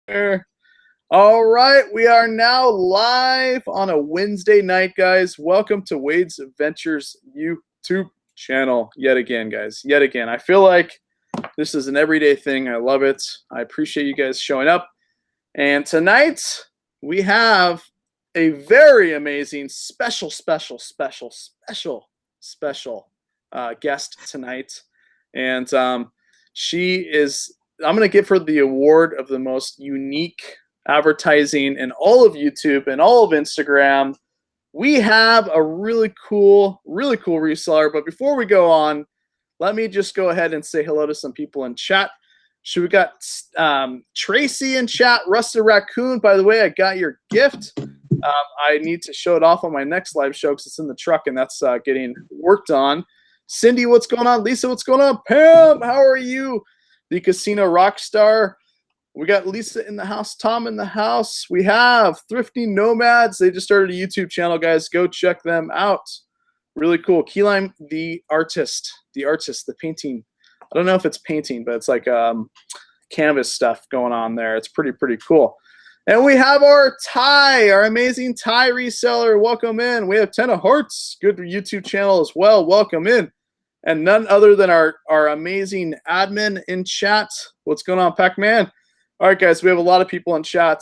There. All right, we are now live on a Wednesday night, guys. Welcome to Wade's Adventures YouTube channel yet again, guys. Yet again. I feel like this is an everyday thing. I love it. I appreciate you guys showing up. And tonight we have a very amazing special guest tonight. And she is, I'm going to give her the award of the most unique advertising in all of YouTube and all of Instagram. We have a really cool reseller. But before we go on, let me just go ahead and say hello to some people in chat. So we got Tracy in chat, Rusted Raccoon. By the way, I got your gift. I need to show it off on my next live show because it's in the truck and that's getting worked on. Cindy, what's going on? Lisa, what's going on? Pam, how are you? The Casino Rockstar. We got Lisa in the house, Tom in the house. We have Thrifty Nomads. They just started a YouTube channel, guys. Go check them out. Really cool. Keylime, the artist, the painting. I don't know if it's painting, but it's like canvas stuff going on there. It's pretty cool. And we have our Ty, our amazing Ty reseller. Welcome in. We have 10 of Hearts. Good YouTube channel as well. Welcome in. And none other than our amazing admin in chat. What's going on, Pac-Man? All right, guys, we have a lot of people in chat.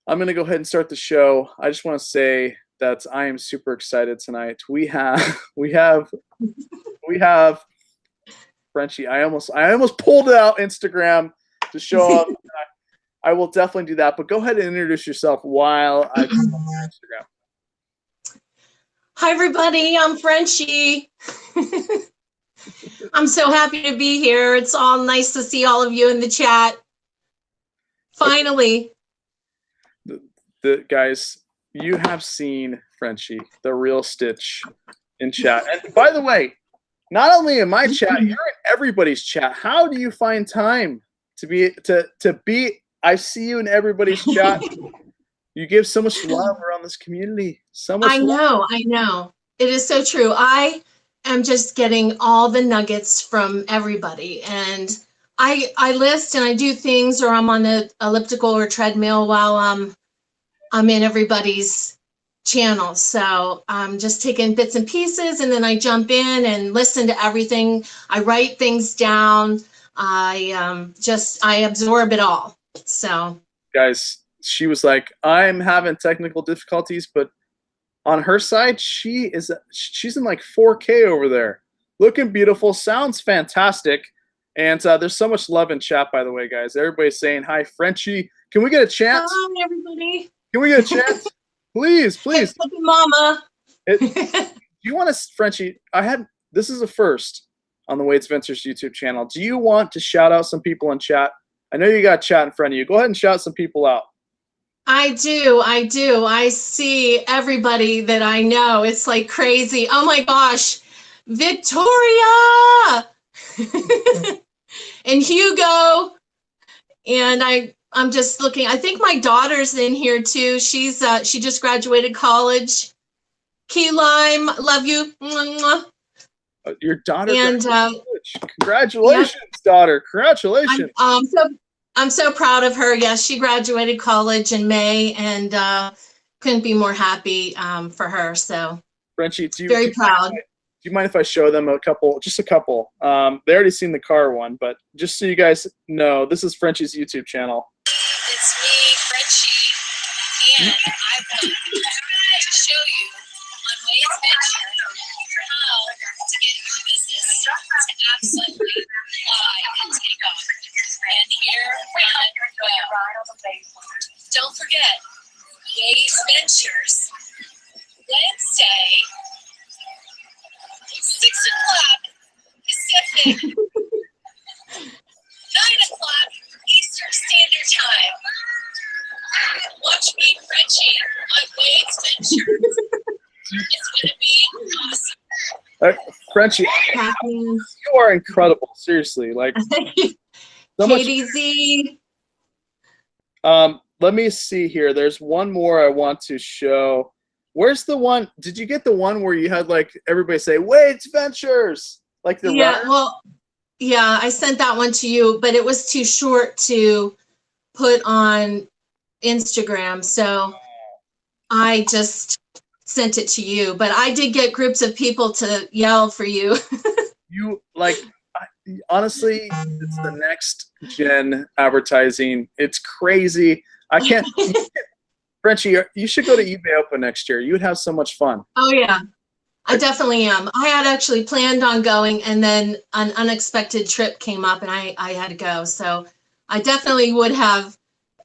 I'm going to go ahead and start the show. I just want to say that I am super excited tonight. We have Frenchy. I almost pulled out Instagram to show up. I will definitely do that, but go ahead and introduce yourself while I pull up your Instagram. Hi, everybody. I'm Frenchy. I'm so happy to be here. It's all nice to see all of you in the chat. Finally. The guys, you have seen Frenchy, the real Stitch, in chat. And by the way, not only in my chat, you're in everybody's chat. How do you find time to be? I see you in everybody's chat. You give so much love around this community. So much love. I know. It is so true. I am just getting all the nuggets from everybody. And I list and I do things, or I'm on the elliptical or treadmill while I'm in everybody's channel. So I'm just taking bits and pieces, and then I jump in and listen to everything. I write things down. I absorb it all. So guys, she was like, I'm having technical difficulties, but on her side, she's in like 4K over there, looking beautiful, sounds fantastic. And there's so much love in chat, by the way, guys. Everybody's saying hi, Frenchy. Can we get a chant? Hi, everybody. Can we get a chant? Please. Hey, mama. Do you want to, Frenchy? This is a first on the Wade's Adventures YouTube channel. Do you want to shout out some people in chat? I know you got chat in front of you. Go ahead and shout some people out. I do. I see everybody that I know. It's like crazy. Oh my gosh. Victoria and Hugo. And I'm just looking. I think my daughter's in here too. She just graduated college. Key Lime, love you. Your daughter. And congratulations, daughter. Congratulations. I'm so proud of her. Yes, she graduated college in May, and couldn't be more happy for her. So Frenchy, very proud. Do you mind if I show them just a couple? They already seen the car one, but just so you guys know, this is Frenchy's YouTube channel. It's me, Frenchy, and I want to show you on Wade's Venture how to get your business to absolutely fly and take off. And here we go. Don't forget, Wade's Ventures, Wednesday, 6 o'clock Pacific, 9 o'clock Eastern Standard Time. Watch me, Frenchy, on Wade's Ventures. It's going to be awesome. Frenchy, you are incredible. Seriously, like so Katie Z. Let me see here. There's one more I want to show. Where's the one? Did you get the one where you had like everybody say Wade's Ventures? Like the yeah, runner? well, yeah, I sent that one to you, but it was too short to put on Instagram. So I just sent it to you, but I did get groups of people to yell for you. You like, honestly, it's the next gen advertising. It's crazy. I can't. Frenchy, you should go to eBay Open next year. You would have so much fun. Oh yeah, I definitely am. I had actually planned on going, and then an unexpected trip came up and I had to go. So I definitely would have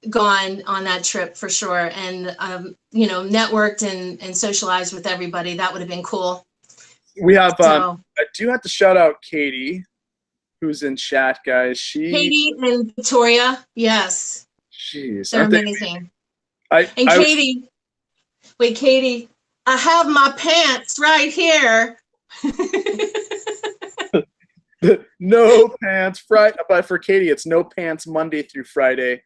gone on that trip for sure, and you know, networked and socialized with everybody. That would have been cool. We have So, I do have to shout out Katie, who's in chat, guys. Katie and Victoria, yes, Jeez, they're aren't they amazing. amazing? And Katie, wait, Katie, I have my pants right here. No pants Friday, but for Katie, it's no pants Monday through Friday.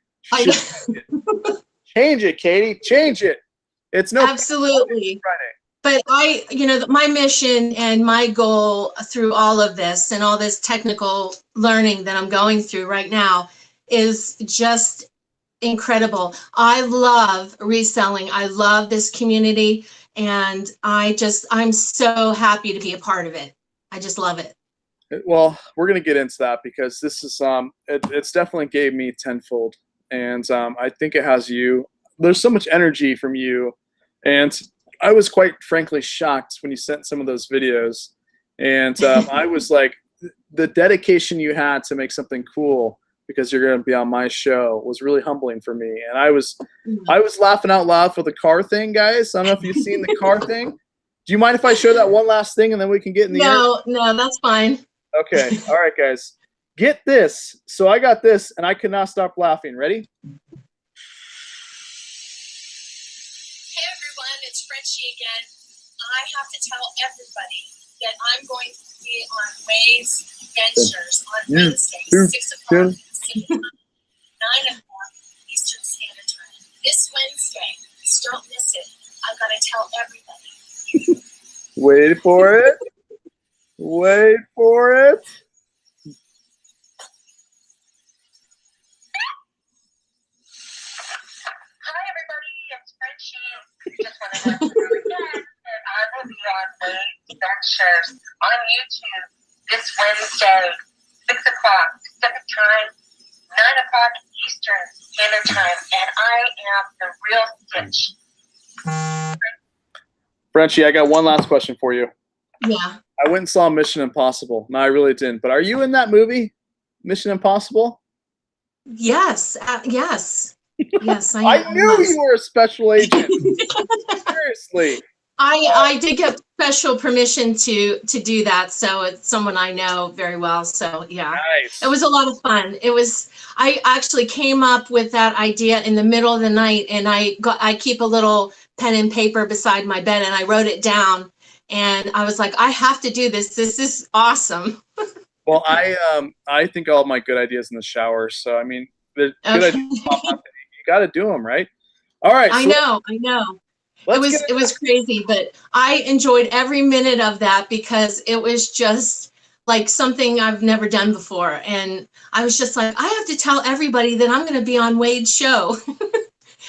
Change it, Katie. Change it. It's no absolutely. Friday. But you know, my mission and my goal through all of this and all this technical learning that I'm going through right now is just incredible. I love reselling. I love this community, and I'm so happy to be a part of it. I just love it. Well, we're gonna get into that because this is it's definitely gave me tenfold, and I think it has you. There's so much energy from you, and I was quite frankly shocked when you sent some of those videos, and I was like, the dedication you had to make something cool because you're going to be on my show was really humbling for me, and I was laughing out loud for the car thing, guys. I don't know if you've seen the car thing. Do you mind if I show that one last thing and then we can get in the air? No, that's fine. Okay, all right, guys, get this. So I got this, and I could not stop laughing. Ready? It's Frenchy again. I have to tell everybody that I'm going to be on Waves Ventures on Wednesday, 6 o'clock, 9 o'clock Eastern Standard Time. This Wednesday, just don't miss it. I've got to tell everybody. Wait for it. Wait for it. Hi, everybody. It's Frenchy. Just want to let you know again that I will be on Waves Ventures on YouTube this Wednesday, 6 o'clock Pacific Time, 9 o'clock Eastern Standard Time, and I am the real Stitch. Frenchy, I got one last question for you. Yeah. I went and saw Mission Impossible. No, I really didn't. But are you in that movie, Mission Impossible? Yes. Yes. Yes, I am. I knew you were a special agent. Seriously. I did get special permission to do that, so it's someone I know very well. So yeah, Nice. It was a lot of fun. I actually came up with that idea in the middle of the night, and I keep a little pen and paper beside my bed, and I wrote it down, and I was like, I have to do this. This is awesome. Well, I think all my good ideas in the shower. So I mean, the good ideas pop up. You got to do them, right? All right. I know. It was crazy, but I enjoyed every minute of that because it was just like something I've never done before. And I was just like, I have to tell everybody that I'm going to be on Wade's show.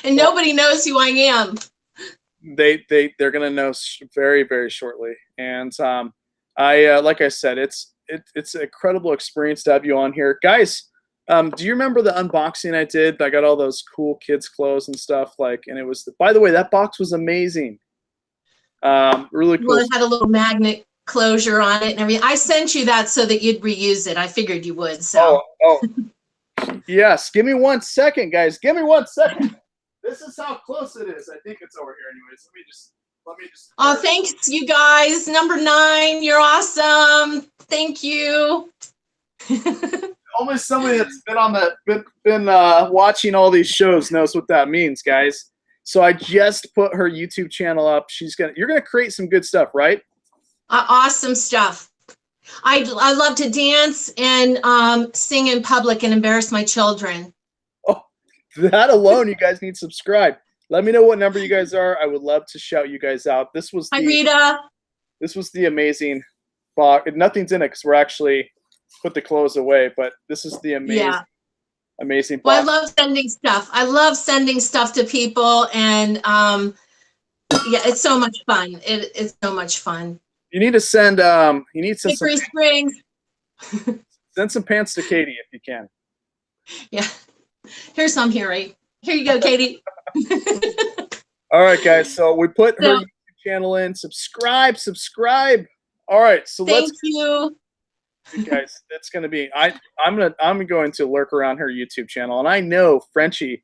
And nobody knows who I am. They're going to know very, very shortly. And like I said, it's an incredible experience to have you on here. Guys, do you remember the unboxing I did? I got all those cool kids' clothes and stuff, and it was, by the way, that box was amazing. Really cool. Well, it had a little magnet closure on it and everything. I sent you that so that you'd reuse it. I figured you would. So. Oh, yes. Give me 1 second, guys. Give me 1 second. This is how close it is. I think it's over here, anyways. Let me just. Oh, thanks, you guys. Number 9, you're awesome. Thank you. Only somebody that's been watching all these shows knows what that means, guys. So I just put her YouTube channel up. You're gonna create some good stuff, right? Awesome stuff. I love to dance and sing in public and embarrass my children. Oh, that alone, you guys need to subscribe. Let me know what number you guys are. I would love to shout you guys out. Hi, Rita. This was the amazing box. Nothing's in it because we're actually put the clothes away, but this is the amazing Amazing Well, I box. love sending stuff. I love sending stuff to people, and yeah, it's so much fun. It's so much fun. You need to send you need to send Hickory Springs. some pants to Katie if you can. Yeah. Here's some, Harry. Here you go, Katie. All right, guys. So we put her So, YouTube channel in. Subscribe. All right. So thank you. guys, that's gonna be I'm going to lurk around her YouTube channel, and I know Frenchy,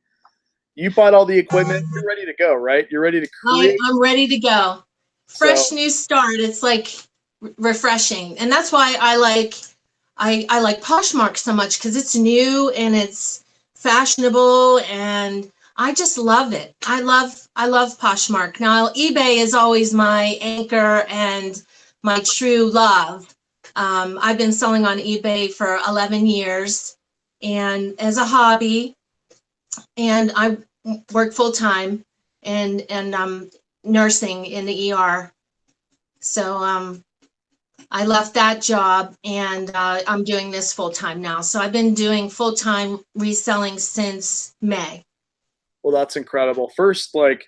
you bought all the equipment. You're ready to go, right? You're ready to create. I'm ready to go. Fresh So new start. It's like refreshing, and that's why I like Poshmark so much, because it's new and it's fashionable, and I just love it. I love Poshmark. Now eBay is always my anchor and my true love. I've been selling on eBay for 11 years, and as a hobby, and I work full time, and nursing in the ER. So I left that job, and I'm doing this full time now. So I've been doing full time reselling since May. well, that's incredible. First, like,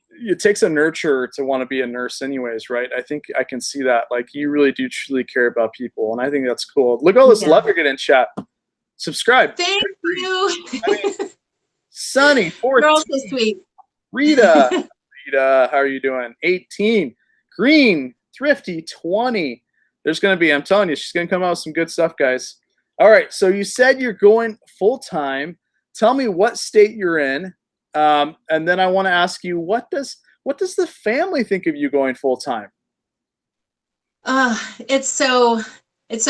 it takes a nurturer to want to be a nurse anyways, right? I think I can see that. Like, you really do truly care about people, and I think that's cool. Look at all this love you're getting in chat. Subscribe. Thank you. I mean, Sunny, 14. You're all so sweet. Rita, how are you doing? 18. Green, Thrifty, 20. There's going to be, I'm telling you, she's going to come out with some good stuff, guys. All right, so you said you're going full-time. Tell me what state you're in. And then I want to ask you, what does the family think of you going full-time? It's so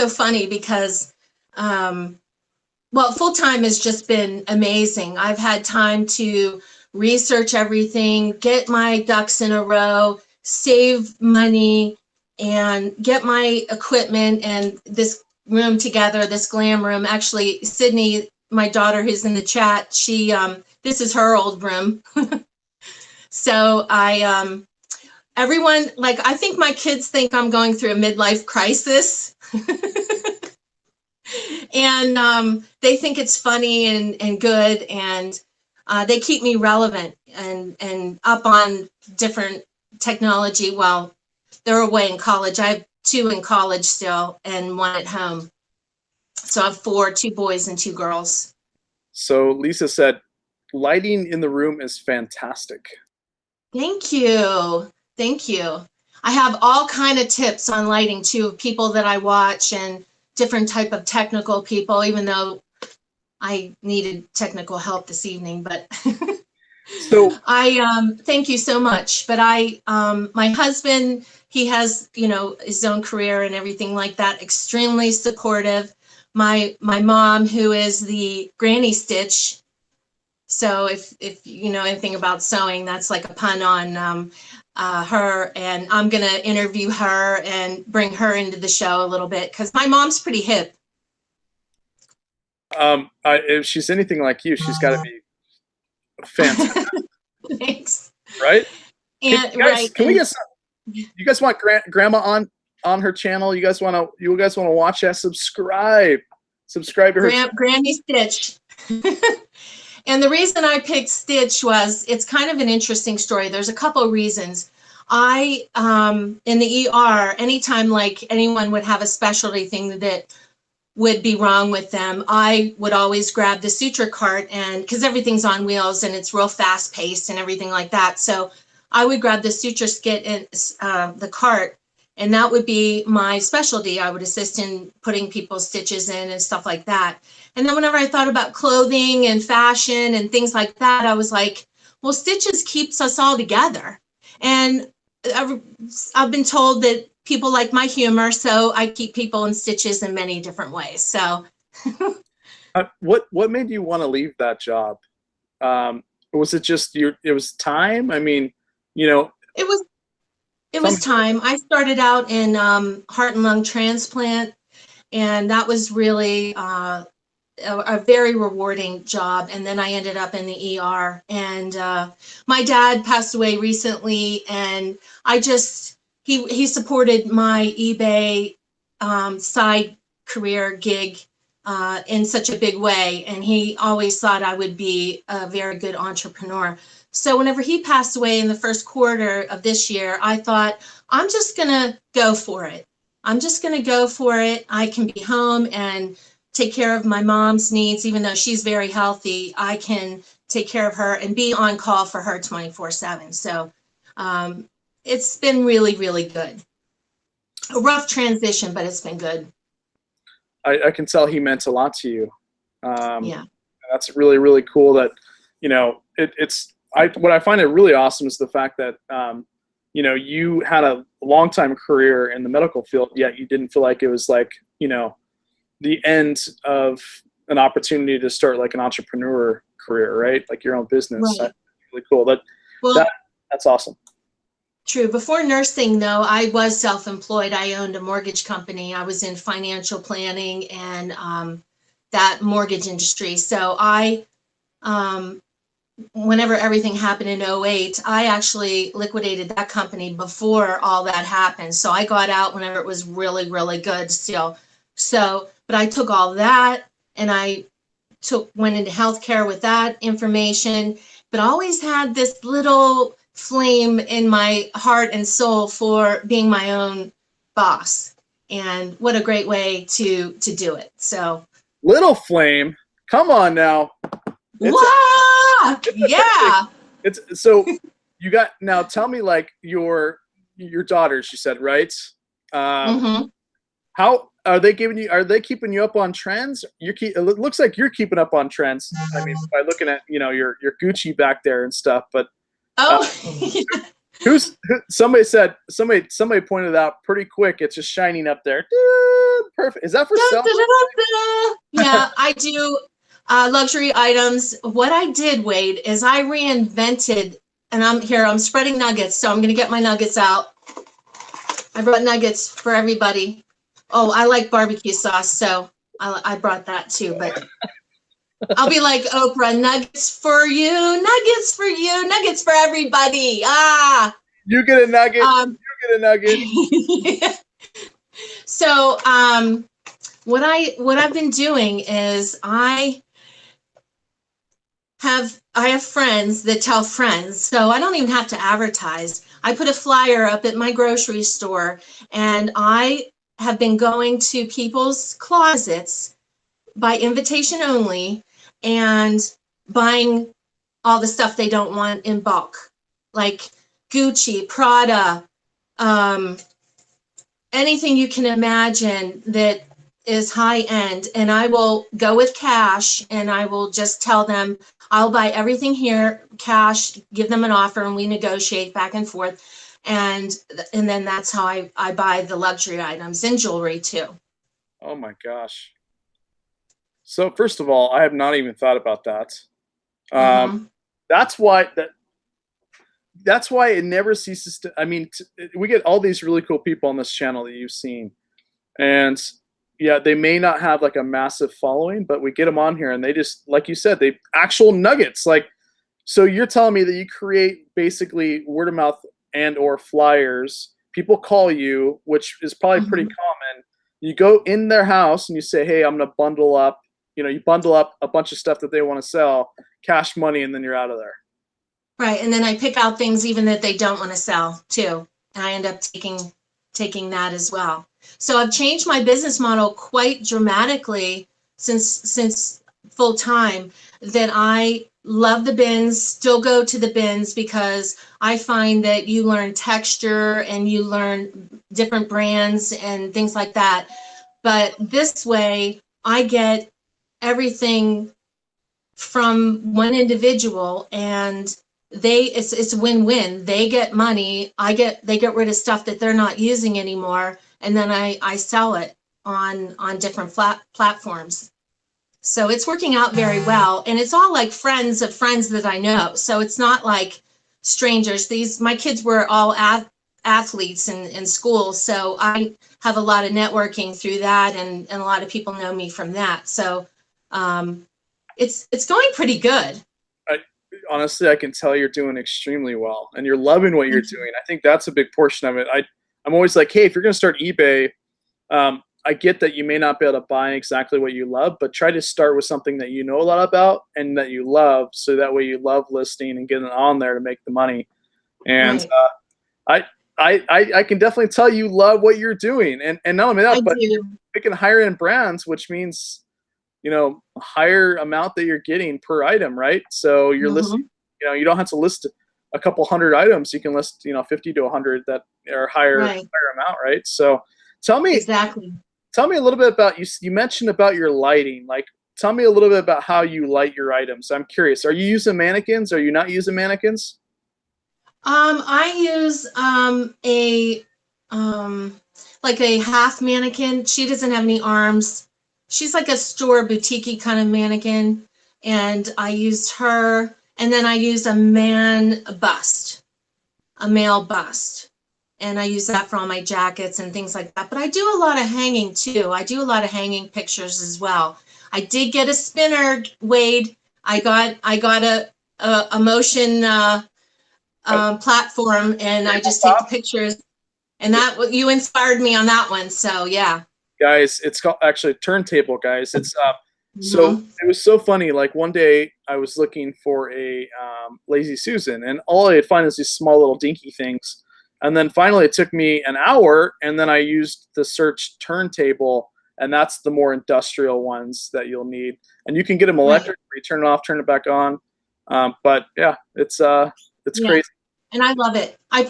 funny because, well, full-time has just been amazing. I've had time to research everything, get my ducks in a row, save money, and get my equipment and this room together, this glam room. Actually, Sydney, my daughter who's in the chat, she this is her old room. So everyone, like, I think my kids think I'm going through a midlife crisis. And they think it's funny and good, and they keep me relevant and up on different technology while they're away in college. I have 2 in college still and 1 at home. So I have 4, 2 boys and 2 girls. So Lisa said, lighting in the room is fantastic. Thank you. Thank you. I have all kind of tips on lighting too, of people that I watch and different type of technical people, even though I needed technical help this evening, but So I thank you so much. But my husband, he has, his own career and everything like that, extremely supportive. My mom, who is the Granny Stitch. So if you know anything about sewing, that's like a pun on her, and I'm gonna interview her and bring her into the show a little bit, because my mom's pretty hip. if she's anything like you, she's got to be fantastic. Thanks. Right? And Can we get some? You guys want grandma on her channel? You guys want to watch that? Subscribe to her. Granny Stitch. And the reason I picked Stitch was, it's kind of an interesting story. There's a couple of reasons. I in the ER, anytime like anyone would have a specialty thing that would be wrong with them, I would always grab the suture cart, and because everything's on wheels and it's real fast paced and everything like that. So I would grab the suture skit and the cart, and that would be my specialty. I would assist in putting people's stitches in and stuff like that. And then whenever I thought about clothing and fashion and things like that, I was like, well, stitches keeps us all together. And I've been told that people like my humor, so I keep people in stitches in many different ways. So what made you want to leave that job? Was it just it was time? I mean, it was time. I started out in heart and lung transplant, and that was really a very rewarding job. And then I ended up in the ER, and my dad passed away recently, and he supported my eBay side career gig in such a big way. And he always thought I would be a very good entrepreneur. So whenever he passed away in the first quarter of this year, I thought, I'm just going to go for it. I'm just going to go for it. I can be home and take care of my mom's needs. Even though she's very healthy, I can take care of her and be on call for her 24/7. So it's been really, really good. A rough transition, but it's been good. I can tell he meant a lot to you. Yeah. That's really, really cool that, you know, what I find it really awesome is the fact that, you know, you had a long time career in the medical field, yet you didn't feel like it was like, you know, the end of an opportunity to start like an entrepreneur career, right? Like your own business. Right. That's really cool. That's awesome. True. Before nursing, though, I was self-employed. I owned a mortgage company. I was in financial planning and that mortgage industry. So whenever everything happened in '08, I actually liquidated that company before all that happened. So I got out whenever it was really, really good still. So, but I took all that and I went into healthcare with that information, but always had this little flame in my heart and soul for being my own boss. And what a great way to do it. So Little flame, come on now. Yeah. It's so you got, now tell me, like your daughters, you said, right? How are they keeping you up on trends? It looks like you're keeping up on trends. I mean, by looking at, you know, your Gucci back there and stuff, but somebody pointed out pretty quick, it's just shining up there. Perfect. Is that for sale? Yeah, I do luxury items. What I did, Wade, is I reinvented, and I'm spreading nuggets, so I'm going to get my nuggets out. I brought nuggets for everybody. Oh, I like barbecue sauce, so I brought that too, but I'll be like Oprah, nuggets for you, nuggets for you, nuggets for everybody. You get a nugget. You get a nugget. So what I've been doing is I have friends that tell friends, so I don't even have to advertise. I put a flyer up at my grocery store, and I have been going to people's closets by invitation only and buying all the stuff they don't want in bulk, like Gucci, Prada, anything you can imagine that is high end. And I will go with cash and I will just tell them, I'll buy everything here, cash, give them an offer, and we negotiate back and forth. And then that's how I buy the luxury items and jewelry too. Oh my gosh. So first of all, I have not even thought about that. That's why it never ceases to, I mean, we get all these really cool people on this channel that you've seen, and yeah, they may not have like a massive following, but we get them on here and they just, like you said, they actual nuggets. Like, so you're telling me that you create basically word of mouth and or flyers. People call you, which is probably pretty common. You go in their house and you say, hey, I'm going to bundle up, you know, you bundle up a bunch of stuff that they want to sell, cash money, and then you're out of there. Right. And then I pick out things even that they don't want to sell too. And I end up taking that as well. So I've changed my business model quite dramatically since full time, that I love the bins, still go to the bins, because I find that you learn texture and you learn different brands and things like that. But this way I get everything from one individual, and it's a win-win. They get money, they get rid of stuff that they're not using anymore, and then I sell it on different platforms. So it's working out very well, and it's all like friends of friends that I know. So it's not like strangers. My kids were all athletes in school, so I have a lot of networking through that, and a lot of people know me from that. So it's going pretty good. Honestly, I can tell you're doing extremely well, and you're loving what you're doing. I think that's a big portion of it. I'm always like, hey, if you're going to start eBay, I get that you may not be able to buy exactly what you love, but try to start with something that you know a lot about and that you love, so that way you love listing and getting it on there to make the money. And Right. I can definitely tell you love what you're doing, and not only I that, but do. we can hire in brands, which means, you know, a higher amount that you're getting per item, right? So you're listing, Hmm. you know, you don't have to list a couple hundred items. You can list, you know, 50 to 100 that are higher Right. amount, right? So tell me Exactly. tell me a little bit about, you mentioned about your lighting. Like, tell me a little bit about how you light your items. I'm curious. Are you using mannequins? Are you not using mannequins? I use a um like a half mannequin. She doesn't have any arms. She's like a store boutique kind of mannequin, and I used her, and then I used a man bust, a male bust. And I use that for all my jackets and things like that. But I do a lot of hanging too. I do a lot of hanging pictures as well. I did get a spinner, Wade. I got a motion A platform, and I just take the tabletop? pictures. And that you inspired me on that one. So yeah. Guys, it's called actually turntable, guys. It's so Hmm. it was so funny. Like one day I was looking for a lazy Susan, and all I could find is these small little dinky things. And then finally it took me an hour, and then I used the search turntable, and that's the more industrial ones that you'll need. And you can get them Right. electric, where you turn it off, turn it back on. But yeah, it's Yeah. crazy. And I love it. I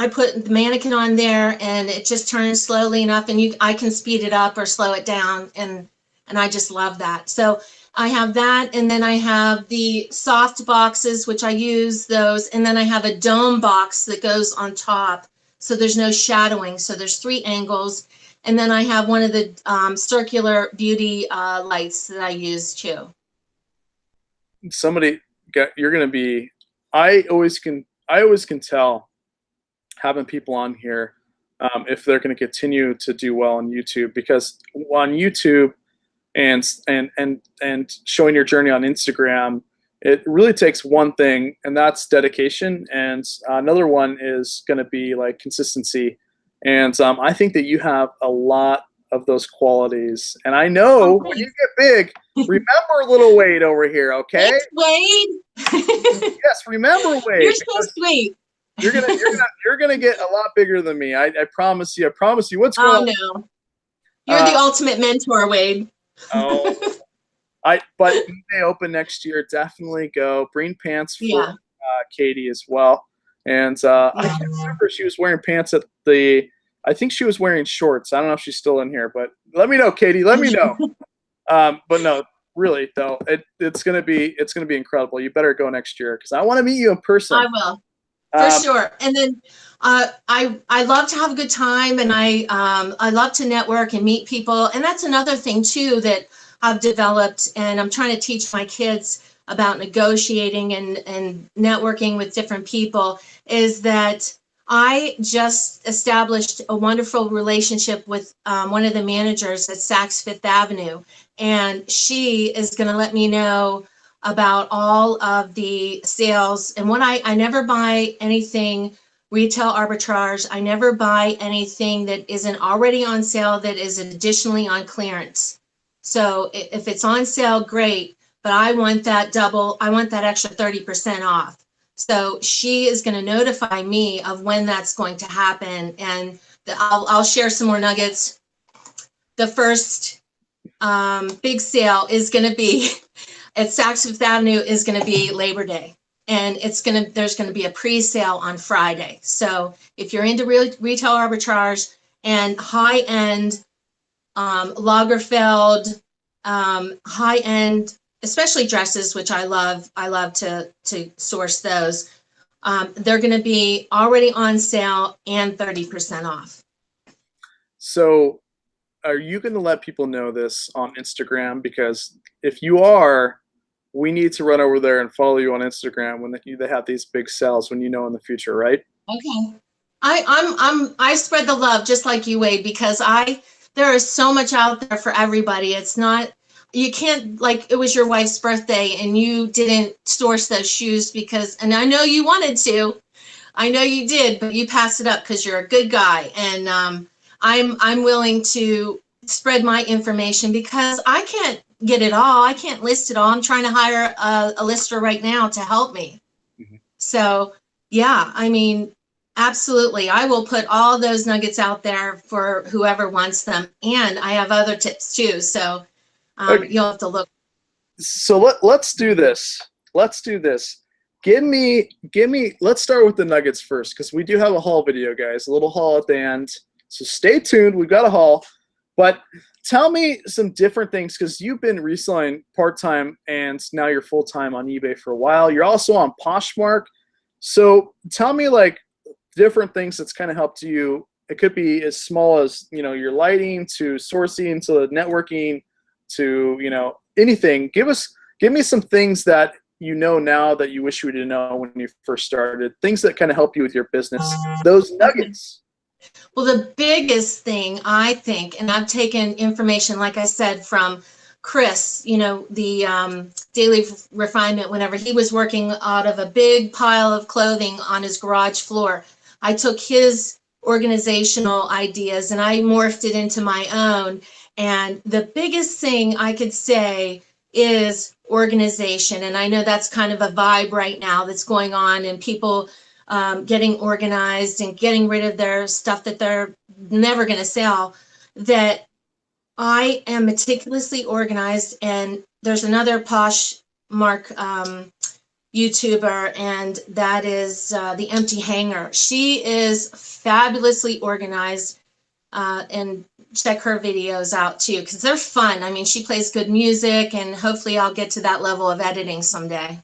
put the mannequin on there, and it just turns slowly enough, and I can speed it up or slow it down, and I just love that. So I have that, and then I have the soft boxes, which I use those, and then I have a dome box that goes on top, so there's no shadowing. So there's three angles, and then I have one of the circular beauty lights that I use too. Somebody you're gonna be. I always can tell, having people on here, if they're going to continue to do well on YouTube, because on YouTube and showing your journey on Instagram, it really takes one thing, and that's dedication, and another one is going to be like consistency. And I think that you have a lot of those qualities, and I know Oh, when you thanks. get big, remember little Wade over here, okay? Thanks, Wade. Yes, remember You're Wade, so because sweet. you're gonna get a lot bigger than me. I promise you. I promise you. What's going Oh on? no, you're Uh, the ultimate mentor, Wade. oh, but they open next year. Definitely go. Bring pants for Yeah, Katie as well. And I yeah. can't remember if she was wearing pants at the. I think she was wearing shorts. I don't know if she's still in here, but let me know, Katie. Let me know. But no, really though, it's gonna be incredible. You better go next year, because I want to meet you in person. I will for Um, sure. And then I love to have a good time, and I love to network and meet people. And that's another thing too that I've developed, and I'm trying to teach my kids about negotiating and networking with different people. Is that I just established a wonderful relationship with one of the managers at Saks Fifth Avenue, and she is going to let me know about all of the sales. And when I never buy anything retail arbitrage, I never buy anything that isn't already on sale that is additionally on clearance. So if it's on sale, great, but I want that double, I want that extra 30% off. So she is going to notify me of when that's going to happen, and I'll share some more nuggets. The first big sale is going to be at Saks Fifth Avenue is going to be Labor Day, and there's going to be a pre-sale on Friday. So if you're into retail arbitrage and high-end Lagerfeld, high-end, especially dresses, which I love to source those. They're going to be already on sale and 30% off. so are you going to let people know this on Instagram? Because if you are, we need to run over there and follow you on Instagram when they have these big sales, when you know in the future, right? Okay. I spread the love just like you, Wade, because there is so much out there for everybody. It's not, you can't, like, it was your wife's birthday and you didn't source those shoes because, and I know you wanted to, I know you did, but you passed it up because you're a good guy. And I'm willing to spread my information because I can't get it all. I can't list it all. I'm trying to hire a lister right now to help me. Mhm. So yeah, I mean, absolutely. I will put all those nuggets out there for whoever wants them. And I have other tips too. So Okay. you'll have to look. So let's do this. Let's do this. Give me. Let's start with the nuggets first, because we do have a haul video, guys. A little haul at the end. So stay tuned. We've got a haul. But tell me some different things, because you've been reselling part-time and now you're full-time on eBay for a while. You're also on Poshmark. So tell me like different things that's kind of helped you. It could be as small as, you know, your lighting to sourcing to networking to, you know, anything. Give me some things that you know now that you wish you didn't know when you first started. Things that kind of help you with your business. Those nuggets. Well, the biggest thing I think, and I've taken information, like I said, from Chris, you know, the Daily Refinement, whenever he was working out of a big pile of clothing on his garage floor, I took his organizational ideas and I morphed it into my own. And the biggest thing I could say is organization. And I know that's kind of a vibe right now that's going on, and people getting organized and getting rid of their stuff that they're never going to sell. That I am meticulously organized. And there's another Poshmark YouTuber, and that is the Empty Hanger. She is fabulously organized, and check her videos out too, because they're fun. I mean, she plays good music, and hopefully I'll get to that level of editing someday.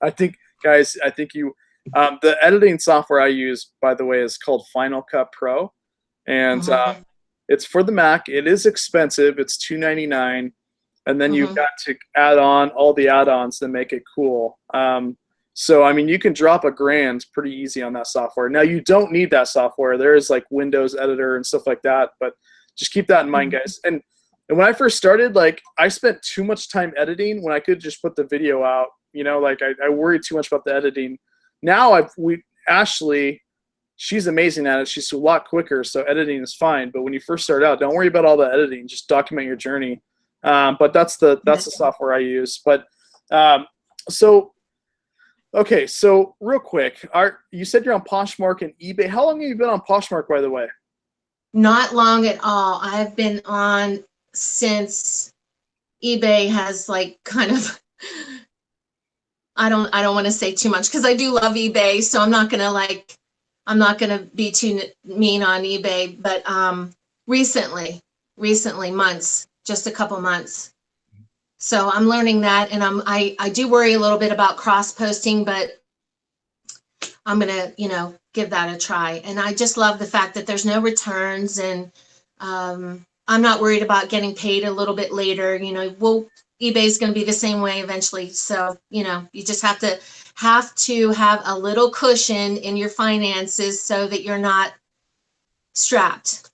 I think, guys, you, the editing software I use, by the way, is called Final Cut Pro. And it's for the Mac. It is expensive. It's $299. And then you've got to add on all the add-ons that make it cool. So, I mean, you can drop $1,000 pretty easy on that software. Now, you don't need that software. There is like Windows Editor and stuff like that. But just keep that in mind, guys. And when I first started, like, I spent too much time editing when I could just put the video out. You know, like I worried too much about the editing. Now Ashley, she's amazing at it. She's a lot quicker, so editing is fine. But when you first start out, don't worry about all the editing. Just document your journey. But that's the software I use. But okay, so real quick, you said you're on Poshmark and eBay. How long have you been on Poshmark, by the way? Not long at all. I've been on since eBay has like kind of. I don't want to say too much because I do love eBay, so I'm not gonna be too mean on eBay. But recently, months, just a couple months. So I'm learning that, and I do worry a little bit about cross posting, but I'm gonna give that a try. And I just love the fact that there's no returns, and I'm not worried about getting paid a little bit later. eBay's going to be the same way eventually. So, you just have to have a little cushion in your finances so that you're not strapped.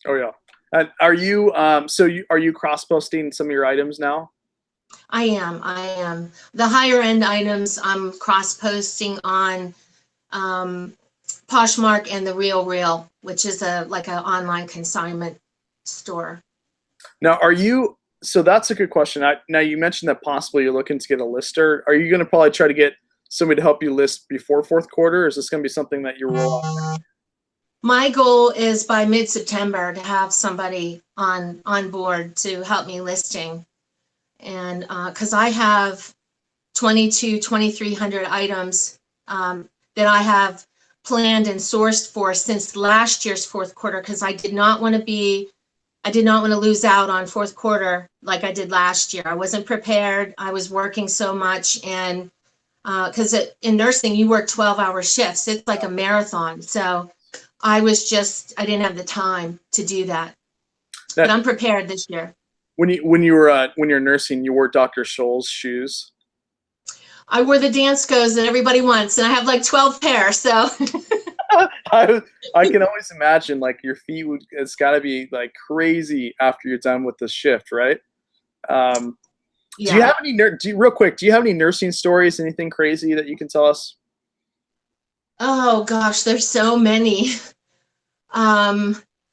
Oh yeah. And are you are you cross posting some of your items now? I am. The higher end items I'm cross posting on Poshmark and the Real, which is like an online consignment store. Now, so that's a good question. Now, you mentioned that possibly you're looking to get a lister. Are you going to probably try to get somebody to help you list before fourth quarter, or is this going to be something that you roll out? My goal is by mid-September to have somebody on board to help me listing. And because I have 2,300 items that I have planned and sourced for since last year's fourth quarter, because I did not want to lose out on fourth quarter like I did last year. I wasn't prepared. I was working so much, and because in nursing you work 12-hour shifts. It's like a marathon. So I didn't have the time to do that. But I'm prepared this year. When you're nursing, you wore Dr. Scholl's shoes? I wore the Danskos that everybody wants, and I have like 12 pairs. So I can always imagine, like, your feet it's got to be like crazy after you're done with the shift, right? Yeah. Do you have any real quick? Do you have any nursing stories? Anything crazy that you can tell us? Oh gosh, there's so many.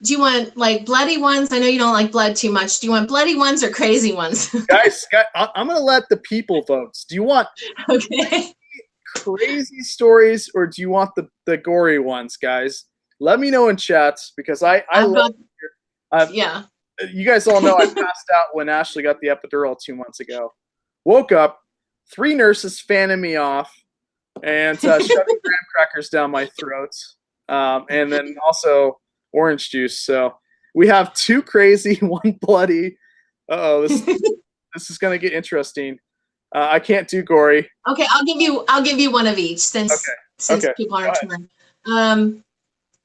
Do you want like bloody ones? I know you don't like blood too much. Do you want bloody ones or crazy ones? Guys, I'm gonna let the people vote. Do you want Okay. crazy stories or do you want the gory ones, guys? Let me know in chats because I love. Yeah. You guys all know I passed out when Ashley got the epidural 2 months ago. Woke up, 3 nurses fanning me off and shoving graham crackers down my throat, and then also orange juice. So we have 2 crazy, 1 bloody. This is gonna get interesting. I can't do gory. Okay, I'll give you one of each since Okay. people aren't turn.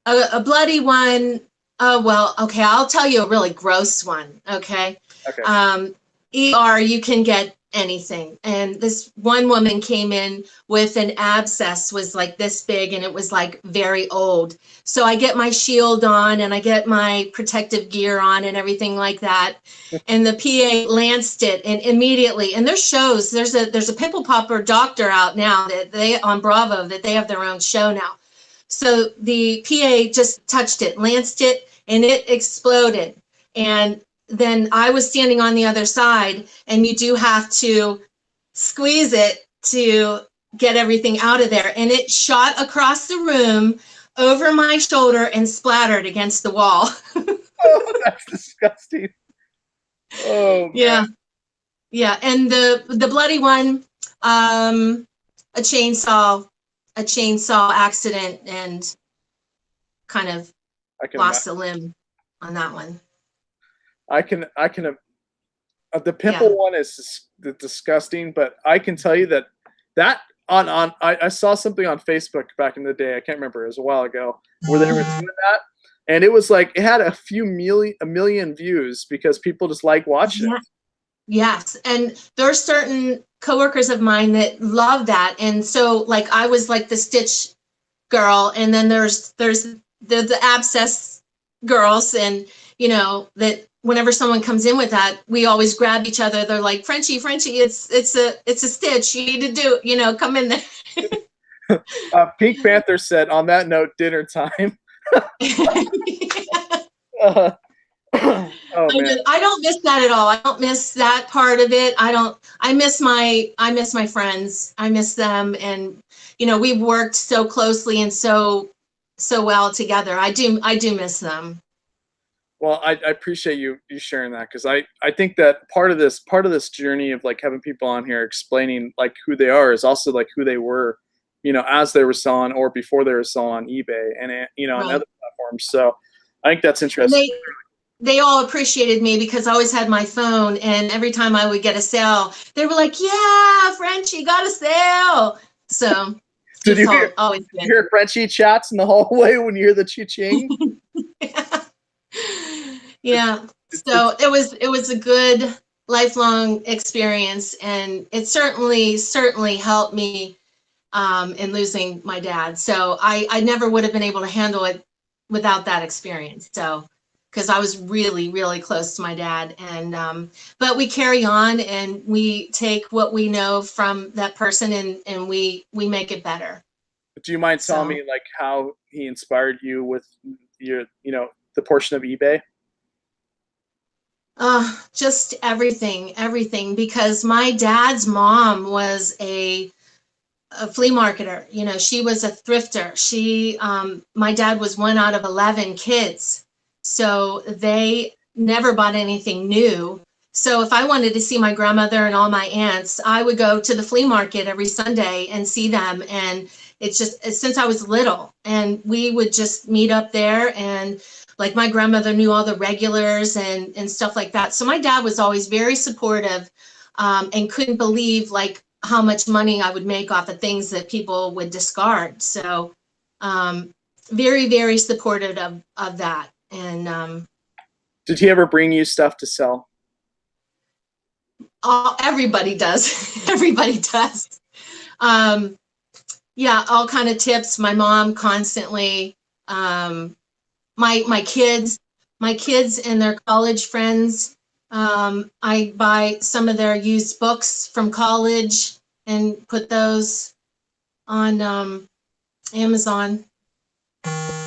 A bloody one. Oh well, okay. I'll tell you a really gross one. Okay. Okay. ER, you can get anything. And this one woman came in with an abscess, was like this big, and it was like very old. So I get my shield on and I get my protective gear on and everything like that. And the PA lanced it, and immediately, and there's shows, there's a pimple popper doctor out now that they on Bravo that they have their own show now. So the PA just touched it, lanced it, and it exploded. And then I was standing on the other side, and you do have to squeeze it to get everything out of there. And it shot across the room over my shoulder and splattered against the wall. Oh, that's disgusting. Oh, man. Yeah. Yeah. And the bloody one, a chainsaw accident, and kind of lost a limb on that one. I can the pimple one is disgusting, but I can tell you that I saw something on Facebook back in the day. I can't remember, it was a while ago, where they were doing that, and it was like it had a million views because people just like watching it. Yes, and there are certain coworkers of mine that love that, and so like I was like the stitch girl, and then there's the abscess girls, and you know that whenever someone comes in with that, we always grab each other. They're like, Frenchy, it's a stitch. You need to do, come in there. Pink Panther said, on that note, dinner time. Oh, man. I don't miss that at all. I don't miss that part of it. I miss my friends. I miss them. And, we've worked so closely and so well together. I do miss them. Well, I appreciate you sharing that, because I think that part of this journey of like having people on here explaining like who they are is also like who they were, as they were selling or before they were selling on eBay and Right. on other platforms. So I think that's interesting. They all appreciated me because I always had my phone, and every time I would get a sale, they were like, "Yeah, Frenchy got a sale." So did you hear Frenchy chats in the hallway when you hear the cha-ching? Yeah. So it was a good lifelong experience, and it certainly helped me in losing my dad. So I never would have been able to handle it without that experience. So, because I was really, really close to my dad, and but we carry on and we take what we know from that person, and we make it better. Do you mind telling me like how he inspired you with your, the portion of eBay? Just everything, because my dad's mom was a flea marketer. She was a thrifter. My dad was 1 out of 11 kids. So they never bought anything new. So if I wanted to see my grandmother and all my aunts, I would go to the flea market every Sunday and see them. And it's just since I was little, and we would just meet up there, and like my grandmother knew all the regulars and stuff like that. So my dad was always very supportive, and couldn't believe like how much money I would make off of things that people would discard. So very, very supportive of that. And did he ever bring you stuff to sell? Everybody does. Everybody does. Yeah, all kind of tips. My mom constantly. My kids and their college friends. I buy some of their used books from college and put those on Amazon.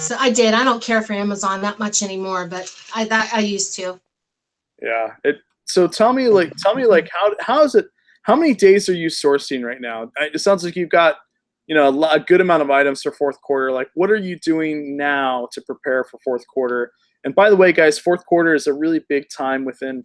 So I did. I don't care for Amazon that much anymore, but I used to. Yeah. So tell me like how is it? How many days are you sourcing right now? It sounds like you've got a good amount of items for fourth quarter. Like, what are you doing now to prepare for fourth quarter? And by the way, guys, fourth quarter is a really big time within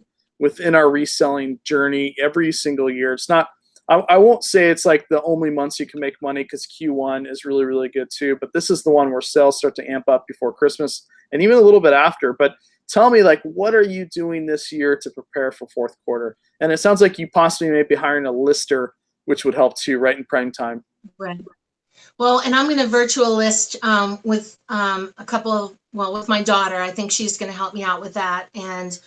our reselling journey every single year. It's not. I won't say it's like the only months you can make money, because Q1 is really, really good too. But this is the one where sales start to amp up before Christmas and even a little bit after. But tell me, like, what are you doing this year to prepare for fourth quarter? And it sounds like you possibly may be hiring a lister, which would help too, right in prime time. Right. Well, and I'm going to virtual list with a couple of, with my daughter. I think she's going to help me out with that. And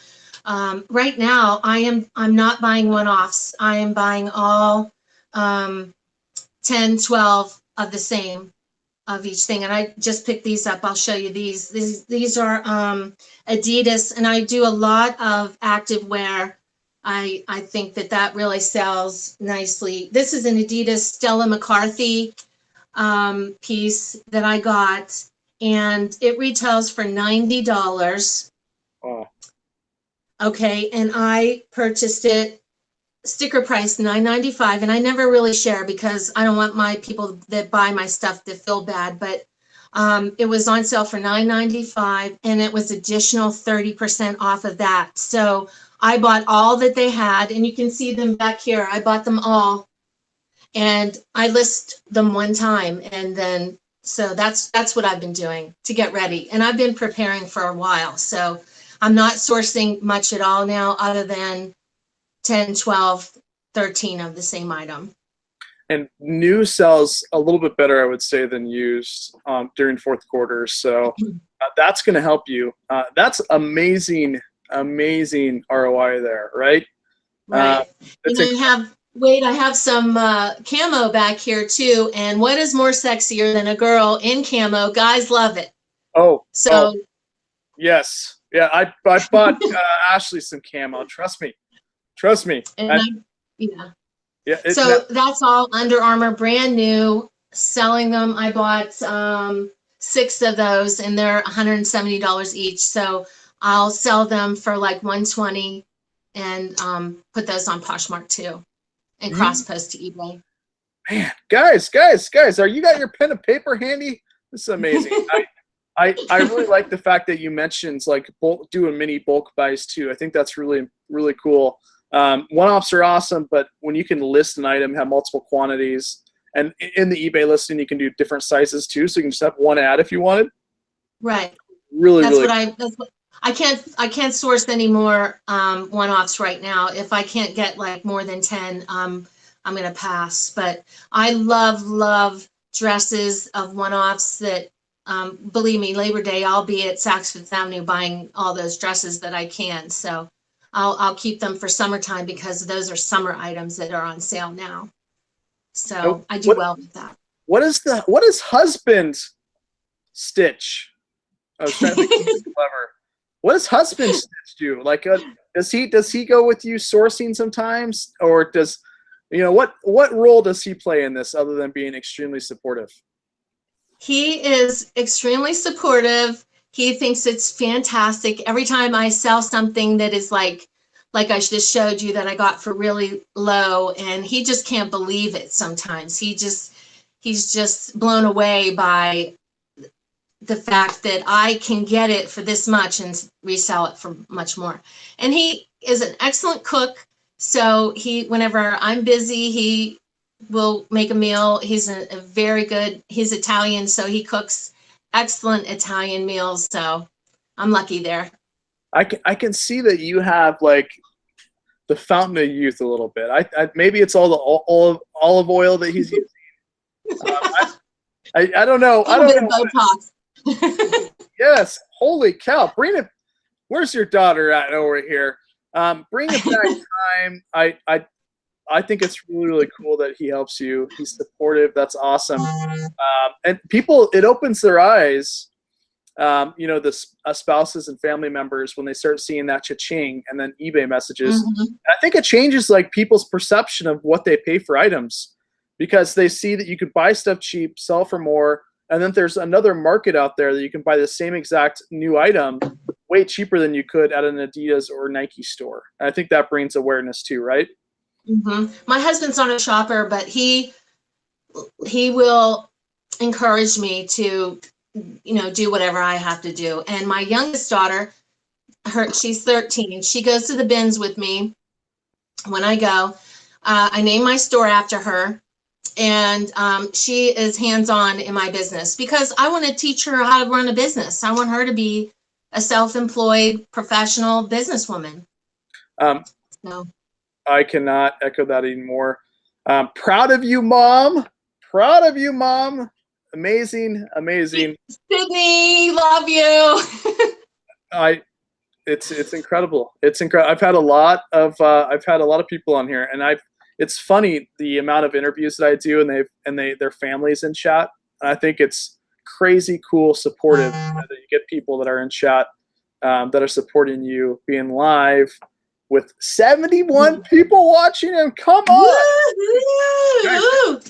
right now, I'm not buying one-offs. I am buying all 10, 12 of the same of each thing. And I just picked these up. I'll show you these. These are Adidas, and I do a lot of active wear. I think that really sells nicely. This is an Adidas Stella McCarthy piece that I got, and it retails for $90. Oh. Okay, and I purchased it sticker price $9.95, and I never really share because I don't want my people that buy my stuff to feel bad, but it was on sale for $9.95, and it was additional 30% off of that. So I bought all that they had, and you can see them back here. I bought them all, and I list them one time, and then so that's what I've been doing to get ready, and I've been preparing for a while. So I'm not sourcing much at all now, other than 10, 12, 13 of the same item. And new sells a little bit better, I would say, than used during fourth quarter. So that's going to help you. That's amazing ROI there, right? Right. I have some camo back here too. And what is more sexier than a girl in camo? Guys love it. Yes. Yeah, I bought Ashley some camo. Trust me. And that's all Under Armour, brand new, selling them. I bought 6 of those, and they're $170 each. So I'll sell them for like $120 and put those on Poshmark too, and cross post to eBay. Man, guys, are you got your pen and paper handy? This is amazing. I really like the fact that you mentioned like doing mini bulk buys too. I think that's really, really cool. One-offs are awesome, but when you can list an item, have multiple quantities, and in the eBay listing, you can do different sizes too. So you can just have one ad if you wanted. Right. Really, I can't source any more one-offs right now. If I can't get like more than 10, I'm going to pass. But I love dresses of one-offs that, believe me, Labor Day, I'll be at Saks Fifth Avenue buying all those dresses that I can. So I'll keep them for summertime, because those are summer items that are on sale now. So I do well with that. What is husband stitch? I was trying to think something clever. What does husband stitch do? Like, does he go with you sourcing sometimes, or does what role does he play in this other than being extremely supportive? He is extremely supportive. He thinks it's fantastic. Every time I sell something that is like I just showed you that I got for really low, and he just can't believe it sometimes. He's just blown away by the fact that I can get it for this much and resell it for much more. And he is an excellent cook. So whenever I'm busy, he will make a meal. He's he's Italian, so he cooks excellent Italian meals. So I'm lucky there. I can see that you have like the fountain of youth a little bit. Maybe it's all the olive oil that he's using. I don't know. I don't know. Botox. Yes. Holy cow. Bring it. Where's your daughter at over here? Bring it back time. I think it's really, really cool that he helps you. He's supportive. That's awesome. And people, it opens their eyes, the spouses and family members, when they start seeing that cha-ching and then eBay messages. Mm-hmm. I think it changes like people's perception of what they pay for items, because they see that you could buy stuff cheap, sell for more, And then there's another market out there that you can buy the same exact new item way cheaper than you could at an Adidas or Nike store. And I think that brings awareness too, right? My husband's not a shopper, but he will encourage me to, do whatever I have to do. And my youngest daughter, she's 13. She goes to the bins with me when I go. I name my store after her, and she is hands-on in my business because I want to teach her how to run a business. I want her to be a self-employed professional businesswoman. So. I cannot echo that anymore. Proud of you, Mom. Proud of you, Mom. Amazing, amazing. Sydney, love you. It's incredible. It's incredible. I've had a lot of people on here, and it's funny the amount of interviews that I do, and their families in chat. And I think it's crazy cool, supportive that you get people that are in chat that are supporting you being live with 71 people watching him. Come on.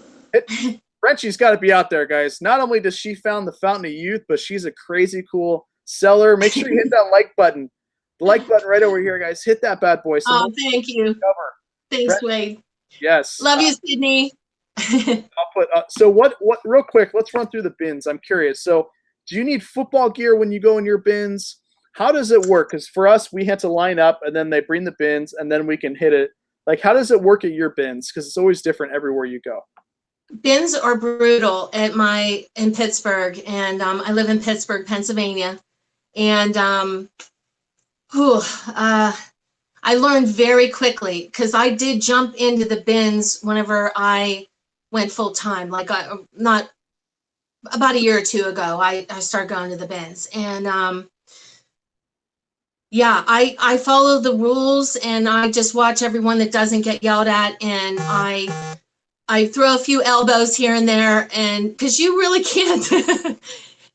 Frenchy's got to be out there, guys. Not only does she found the Fountain of Youth, but she's a crazy cool seller. Make sure you hit that like button. The like button right over here, guys. Hit that bad boy. So thank you. Thanks, Wade. Yes. Love you, Sydney. I'll put so what real quick, let's run through the bins. I'm curious. So do you need football gear when you go in your bins? How does it work? Because for us, we had to line up, and then they bring the bins, and then we can hit it. Like, how does it work at your bins? Because it's always different everywhere you go. Bins are brutal in Pittsburgh, and I live in Pittsburgh, Pennsylvania, and I learned very quickly because I did jump into the bins whenever I went full time. Like not about a year or two ago, I started going to the bins, and yeah, I follow the rules, and I just watch everyone that doesn't get yelled at, and I throw a few elbows here and there, and because you really can't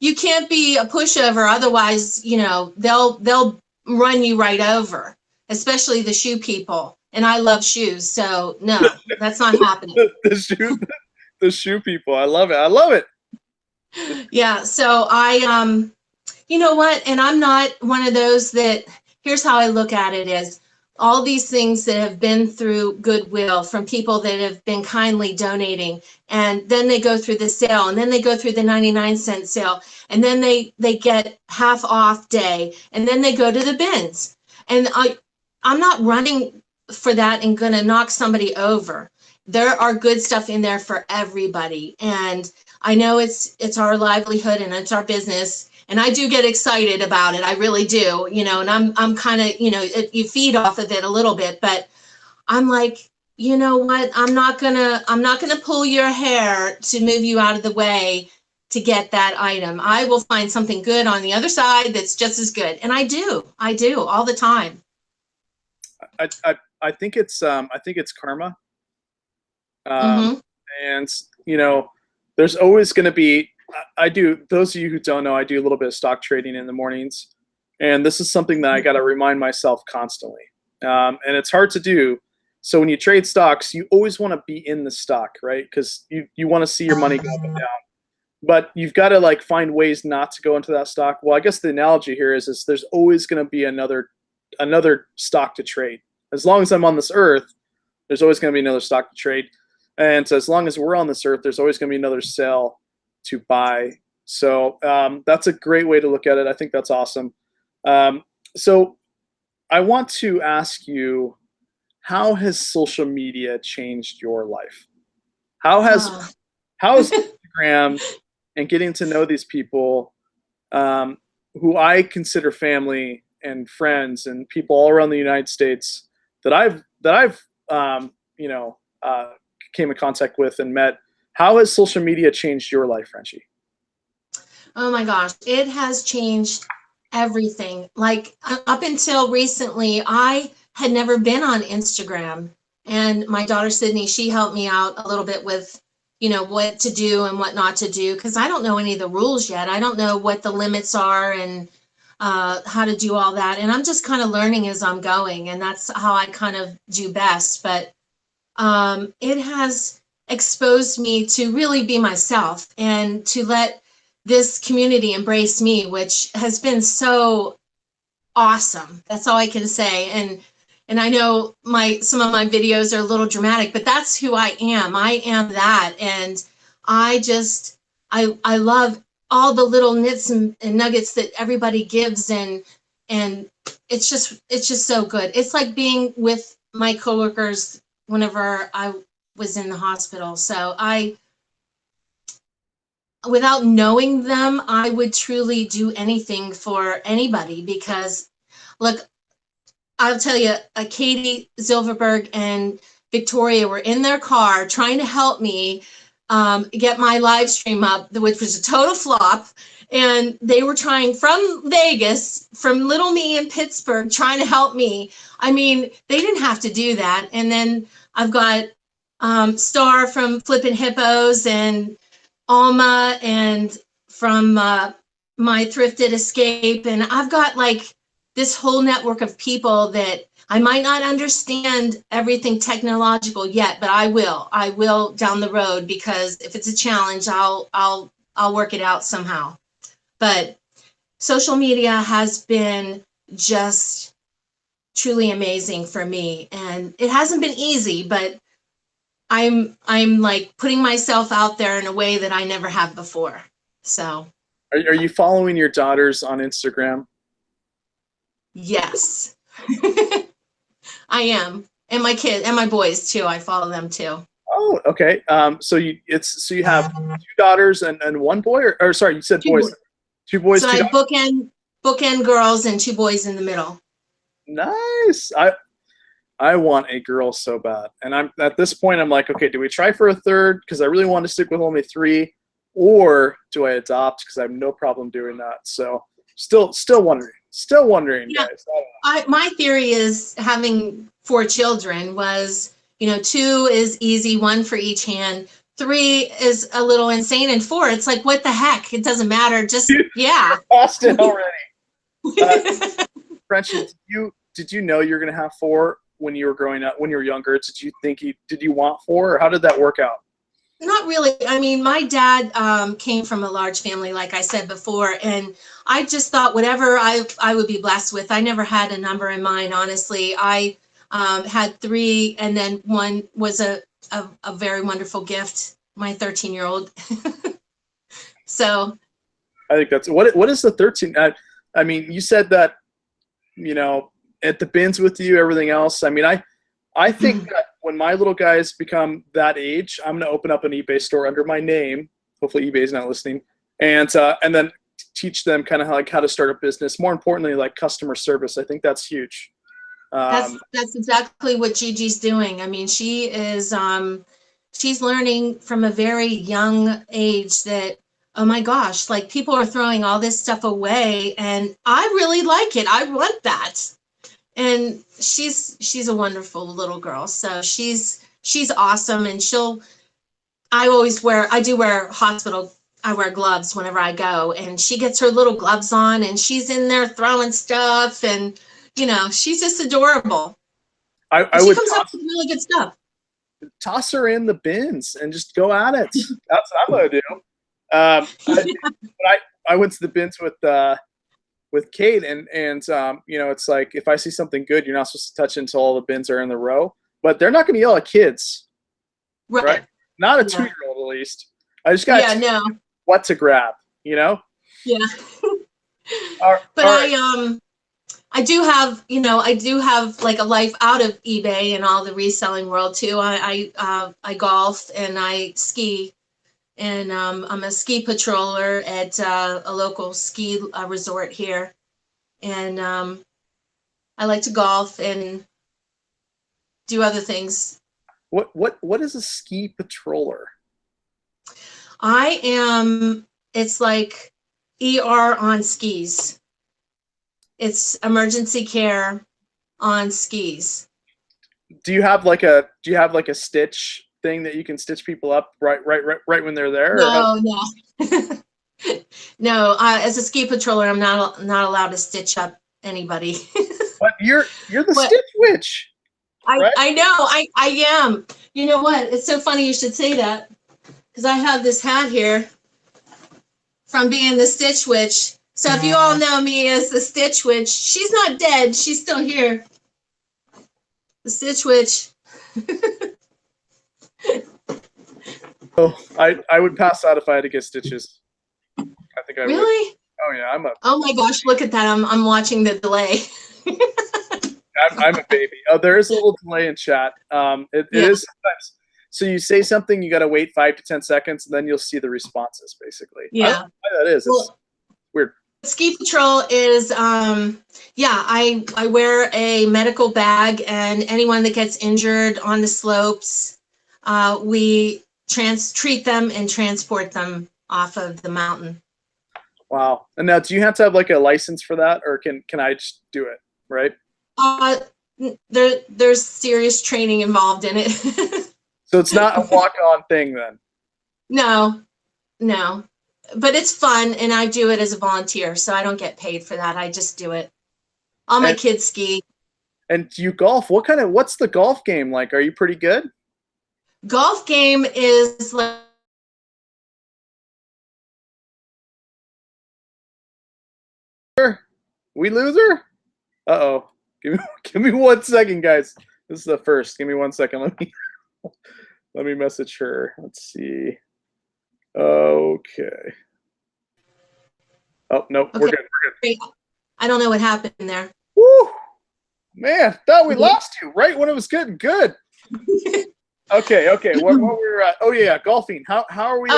you can't be a pushover, otherwise they'll run you right over, especially the shoe people, and I love shoes, so no, that's not happening. the shoe people, I love it. Yeah, so I you know what? And I'm not one of those that, here's how I look at it is, all these things that have been through Goodwill from people that have been kindly donating, and then they go through the sale, and then they go through the 99-cent sale, and then they get half off day, and then they go to the bins. And I'm not running for that and gonna knock somebody over. There are good stuff in there for everybody. And I know it's our livelihood and it's our business. And I do get excited about it. I really do, and I'm kind of, you feed off of it a little bit, but I'm like, you know what? I'm not gonna pull your hair to move you out of the way to get that item. I will find something good on the other side that's just as good. And I do all the time. I think it's karma. And there's always going to be, those of you who don't know, I do a little bit of stock trading in the mornings, and this is something that I got to remind myself constantly. And it's hard to do. So when you trade stocks, you always want to be in the stock, right? Because you want to see your money go up and down. But you've got to find ways not to go into that stock. Well, I guess the analogy here is there's always going to be another stock to trade. As long as I'm on this earth, there's always going to be another stock to trade. And so as long as we're on this earth, there's always going to be another sell to buy. So that's a great way to look at it. I think that's awesome. So I want to ask you, how has social media changed your life? How has Instagram and getting to know these people who I consider family and friends and people all around the United States that I've came in contact with and met, how has social media changed your life, Frenchy? Oh my gosh, it has changed everything. Like up until recently, I had never been on Instagram, and my daughter Sydney, she helped me out a little bit with, what to do and what not to do, because I don't know any of the rules yet. I don't know what the limits are and how to do all that, and I'm just kind of learning as I'm going, and that's how I kind of do best. But it has exposed me to really be myself and to let this community embraced me, which has been so awesome. That's all I can say. And I know some of my videos are a little dramatic, but that's who I am. I am that. And I love all the little nits and nuggets that everybody gives, and it's just so good. It's like being with my coworkers whenever I was in the hospital. So without knowing them, I would truly do anything for anybody, because look, I'll tell you, Katie Silverberg and Victoria were in their car trying to help me get my live stream up, which was a total flop. And they were trying from Vegas, from little me in Pittsburgh, trying to help me. I mean, they didn't have to do that. And then I've got Star from Flippin' Hippos, and Alma, and from My Thrifted Escape. And I've got like this whole network of people that I might not understand everything technological yet, but I will down the road, because if it's a challenge, I'll work it out somehow. But social media has been just truly amazing for me, and it hasn't been easy, but I'm like putting myself out there in a way that I never have before. So Are you following your daughters on Instagram? yes. I am. And my kids and my boys too. I follow them too. Oh, okay. So you have two daughters and one boy, or sorry, you said boys. Two boys. So two I bookend girls and two boys in the middle. Nice. I want a girl so bad, and I'm at this point. I'm like, okay, do we try for a third? Because I really want to stick with only 3, or do I adopt? Because I have no problem doing that. So still wondering, Yeah. guys. My theory is having 4 children was, 2 is easy, 1 for each hand. 3 is a little insane, and 4, it's like, what the heck? It doesn't matter. Just yeah. Lost it already. Frenchy, did you know you're gonna have 4 when you were growing up? When you were younger, did you want 4, or how did that work out? Not really. I mean, my dad came from a large family, like I said before, and I just thought whatever I would be blessed with. I never had a number in mind, honestly. I had 3, and then 1 was a very wonderful gift, my 13-year-old. So I think that's what is the 13? I mean, you said that, at the bins with you, everything else. I mean, I think that when my little guys become that age, I'm going to open up an eBay store under my name. Hopefully eBay is not listening. And then teach them kind of how to start a business. More importantly, like customer service. I think that's huge. That's exactly what Gigi's doing. I mean, she is she's learning from a very young age that, oh my gosh, like people are throwing all this stuff away, and I really like it. I want that. And she's a wonderful little girl. So she's awesome, and I wear gloves whenever I go, and she gets her little gloves on, and she's in there throwing stuff, and she's just adorable. She comes up with really good stuff. Toss her in the bins and just go at it. That's what I'm gonna do. I went to the bins with Kate, and it's like, if I see something good, you're not supposed to touch it until all the bins are in the row. But they're not gonna yell at kids, right? Not a 2-year-old, at least. I just got what to grab, Yeah. But I do have like a life out of eBay and all the reselling world too. I golf and I ski, and I'm a ski patroller at a local ski resort here, and I like to golf and do other things. What is a ski patroller? It's like ER on skis. It's emergency care on skis. Do you have like a stitch thing that you can stitch people up right when they're there? No. No, as a ski patroller, I'm not allowed to stitch up anybody. But you're the stitch witch. Right? I know, I am. You know what? It's so funny you should say that, because I have this hat here. from being the Stitch Witch. So if you all know me as the Stitch Witch, she's not dead. She's still here. The Stitch Witch. Oh, I would pass out if I had to get stitches. I think I would. Really? Oh yeah, Oh my gosh, look at that. I'm watching the delay. I'm a baby. Oh, there is a little delay in chat. It is sometimes. So you say something, you got to wait 5 to 10 seconds, and then you'll see the responses, basically. I don't know why that is. It's weird. Ski Patrol is, I wear a medical bag, and anyone that gets injured on the slopes, we treat them and transport them off of the mountain. Wow. And now, do you have to have like a license for that, or can I just do it, right? There's serious training involved in it. So it's not a walk-on thing then? No. But it's fun, and I do it as a volunteer, so I don't get paid for that. I just do it. All my kids ski. And do you golf? What's the golf game like? Are you pretty good? Golf game is like... We lose her? Uh-oh. Give me 1 second, guys. This is the first. Give me 1 second. Let me message her. Let's see. Okay. Oh, no, we're good. I don't know what happened there. Woo! Man, thought we lost you right when it was getting good. Okay. What were at? Oh yeah, golfing. How are we?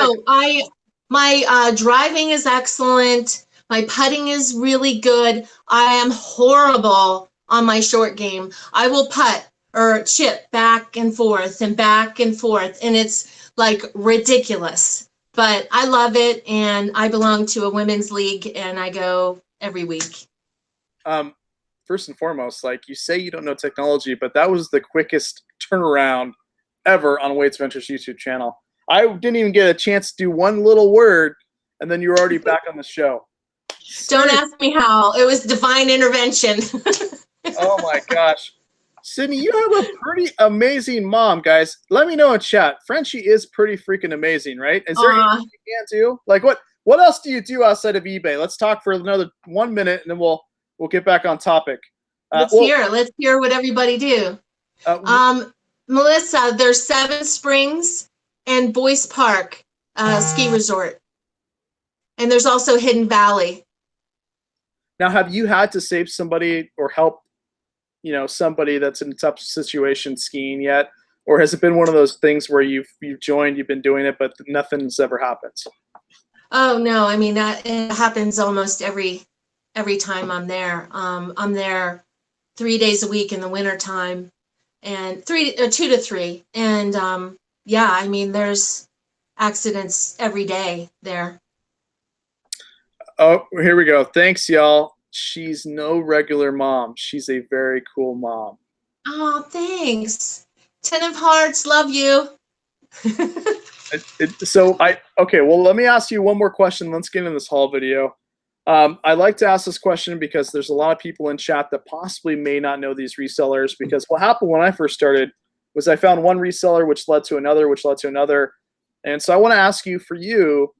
My driving is excellent. My putting is really good. I am horrible on my short game. I will putt or chip back and forth, and it's like ridiculous. But I love it, and I belong to a women's league, and I go every week. First and foremost, like you say, you don't know technology, but that was the quickest turnaround ever on Wade's Ventures YouTube channel. I didn't even get a chance to do one little word, and then you were already back on the show. Don't ask me how. It was divine intervention. Oh my gosh. Sydney, you have a pretty amazing mom, guys. Let me know in chat. Frenchy is pretty freaking amazing, right? Is there anything you can do? Like what else do you do outside of eBay? Let's talk for another 1 minute, and then we'll get back on topic. Let's hear what everybody do. Melissa, there's Seven Springs and Boyce Park ski resort. And there's also Hidden Valley. Now, have you had to save somebody or help, somebody that's in a tough situation skiing yet? Or has it been one of those things where you've joined, you've been doing it, but nothing's ever happened? Oh, no. I mean, it happens almost every time I'm there. I'm there 3 days a week in the wintertime, and 2 to 3. And I mean, there's accidents every day there. Oh, here we go. Thanks, y'all. She's no regular mom. She's a very cool mom. Oh, thanks. 10 of hearts. Love you. Okay, well, let me ask you one more question. Let's get in this haul video. I like to ask this question because there's a lot of people in chat that possibly may not know these resellers, because what happened when I first started was I found one reseller, which led to another, which led to another. And so I want to ask you, for you,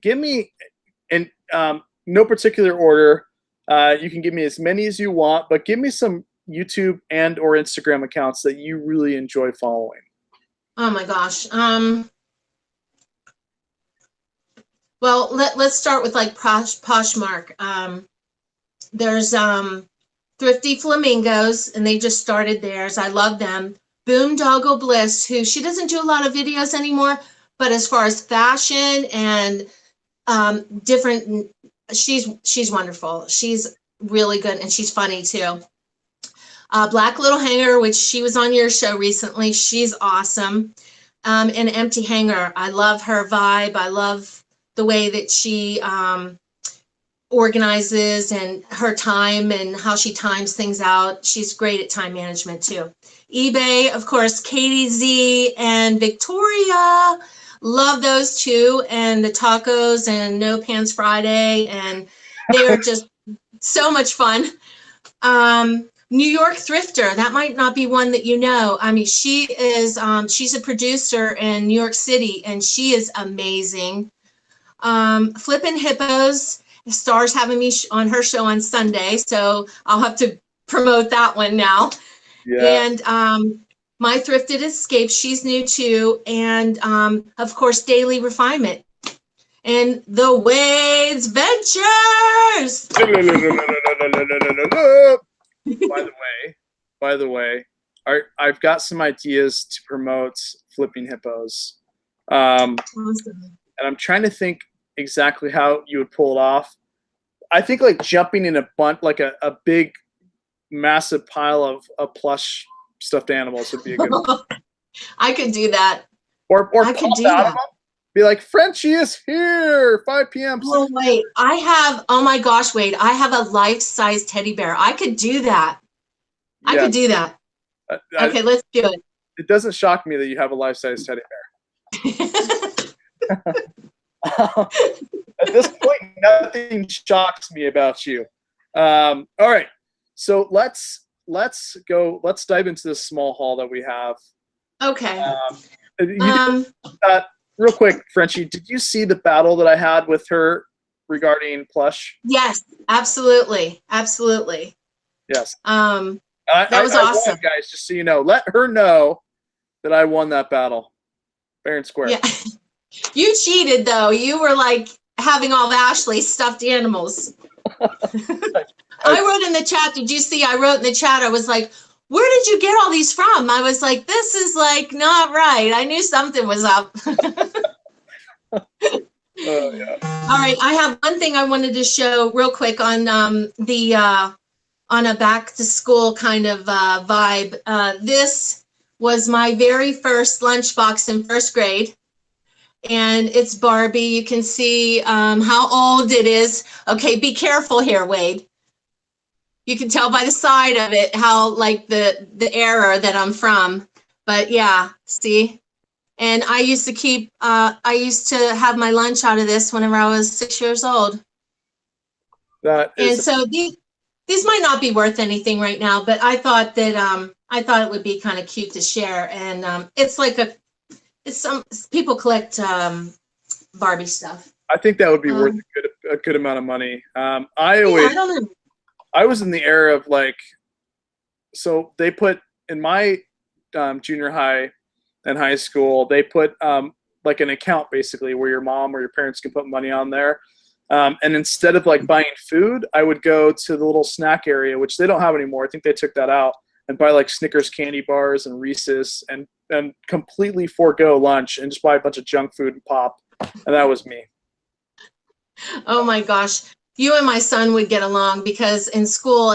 give me, in no particular order, you can give me as many as you want, but give me some YouTube and or Instagram accounts that you really enjoy following. Oh my gosh. Well, let's start with like Poshmark. There's Thrifty Flamingos, and they just started theirs. I love them. Boondoggle Bliss, who she doesn't do a lot of videos anymore, but as far as fashion and different, she's wonderful. She's really good, and she's funny too. Black Little Hanger, which she was on your show recently. She's awesome. And Empty Hanger. I love her vibe. I love the way that she organizes and her time and how she times things out. She's great at time management too. eBay, of course, Katie Z and Victoria. Love those two. And the tacos and No Pants Friday. And they are just so much fun. New York Thrifter, that might not be one that you know. I mean, she is, she's a producer in New York City, and she is amazing. Flippin' Hippos. Star's having me on her show on Sunday, so I'll have to promote that one now. Yeah. And My Thrifted Escape, she's new too. And of course, Daily Refinement. And the Wade's Ventures. By the way, I've got some ideas to promote Flipping Hippos. Awesome. And I'm trying to think exactly how you would pull it off. I think like jumping in a bunch, like a big, massive pile of plush stuffed animals would be a good one. I could do that. Or I could pop do out of that. them. Be like, Frenchy is here, 5 p.m. Oh, wait. Oh my gosh, Wade. I have a life-size teddy bear. I could do that. I could do that. Okay, let's do it. It doesn't shock me that you have a life-size teddy bear. At this point, nothing shocks me about you. All right, so let's dive into this small haul that we have. Okay. Real quick, Frenchy, did you see the battle that I had with her regarding plush? Yes, absolutely. Absolutely. Yes. That was awesome. Won, guys, just so you know. Let her know that I won that battle. Fair and square. Yeah. You cheated, though. You were like having all of Ashley's stuffed animals. I wrote in the chat, did you see? I wrote in the chat, I was like, where did you get all these from? I was like, this is like not right. I knew something was up. Oh, yeah. All right, I have one thing I wanted to show real quick on on a back to school kind of vibe. This was my very first lunchbox in first grade. And it's Barbie. You can see how old it is. Okay, be careful here, Wade. You can tell by the side of it how like the era that I'm from. But yeah, see? And I used to have my lunch out of this whenever I was 6 years old. And so these might not be worth anything right now, but I thought that it would be kind of cute to share. And it's like some people collect Barbie stuff. I think that would be worth a good amount of money. I don't know. I was in the era of like, so they put in my junior high and high school, they put like an account basically where your mom or your parents can put money on there. And instead of like buying food, I would go to the little snack area, which they don't have anymore. I think they took that out, and buy like Snickers candy bars and Reese's and completely forego lunch and just buy a bunch of junk food and pop. And that was me. Oh my gosh. You and my son would get along because in school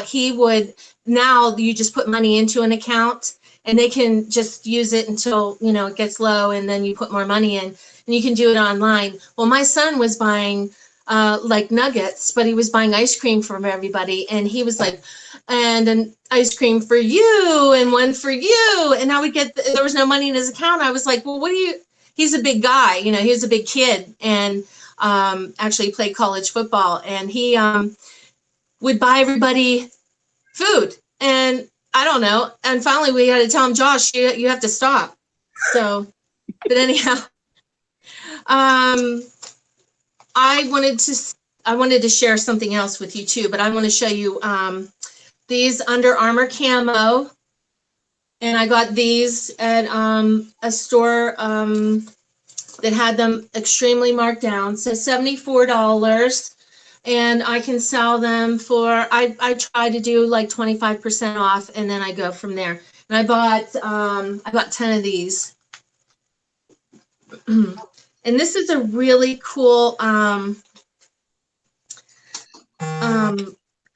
now you just put money into an account and they can just use it until, it gets low and then you put more money in and you can do it online. Well, my son was buying like nuggets, but he was buying ice cream from everybody. And he was like, and an ice cream for you and one for you. And I would there was no money in his account. I was like, well, he's a big guy, he was a big kid. And actually played college football, and he would buy everybody food. And I don't know. And finally we had to tell him, Josh, you have to stop. So, but anyhow, I wanted to share something else with you too, but I want to show you these Under Armour camo. And I got these at a store that had them extremely marked down. So $74, and I can sell them for, I try to do like 25% off, and then I go from there. And I bought 10 of these. And this is a really cool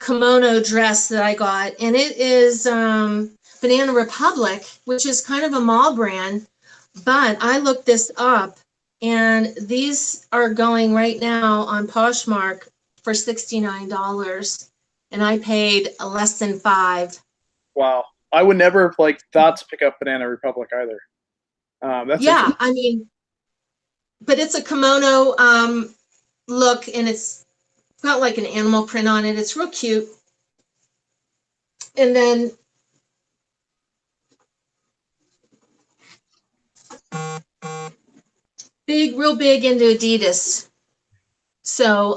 kimono dress that I got, and it is Banana Republic, which is kind of a mall brand, but I looked this up. And these are going right now on Poshmark for $69, and I paid less than $5. Wow, I would never have thought to pick up Banana Republic either. That's I mean, but it's a kimono look, and it's got like an animal print on it. It's real cute. And then real big into Adidas. So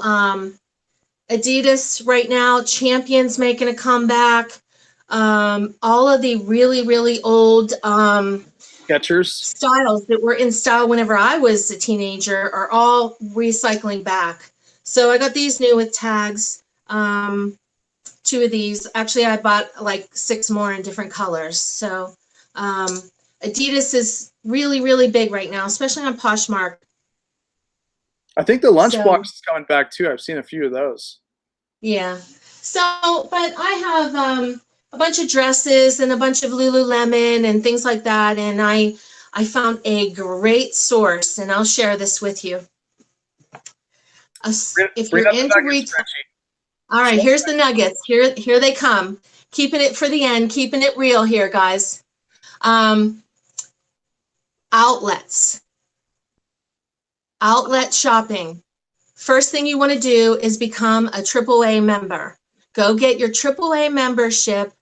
Adidas right now, Champion's making a comeback. All of the really, really old Skechers. styles that were in style whenever I was a teenager are all recycling back. So I got these new with tags. 2 of these. Actually, I bought like 6 more in different colors. So Adidas is really, really big right now, especially on Poshmark. I think the lunchbox is coming back too. I've seen a few of those. Yeah. So, but I have a bunch of dresses and a bunch of Lululemon and things like that. And I found a great source, and I'll share this with you. If you're into retail, all right, here's the nuggets. Here they come. Keeping it for the end, keeping it real here, guys. Outlets. Outlet shopping. First thing you want to do is become a AAA member. Go get your AAA membership.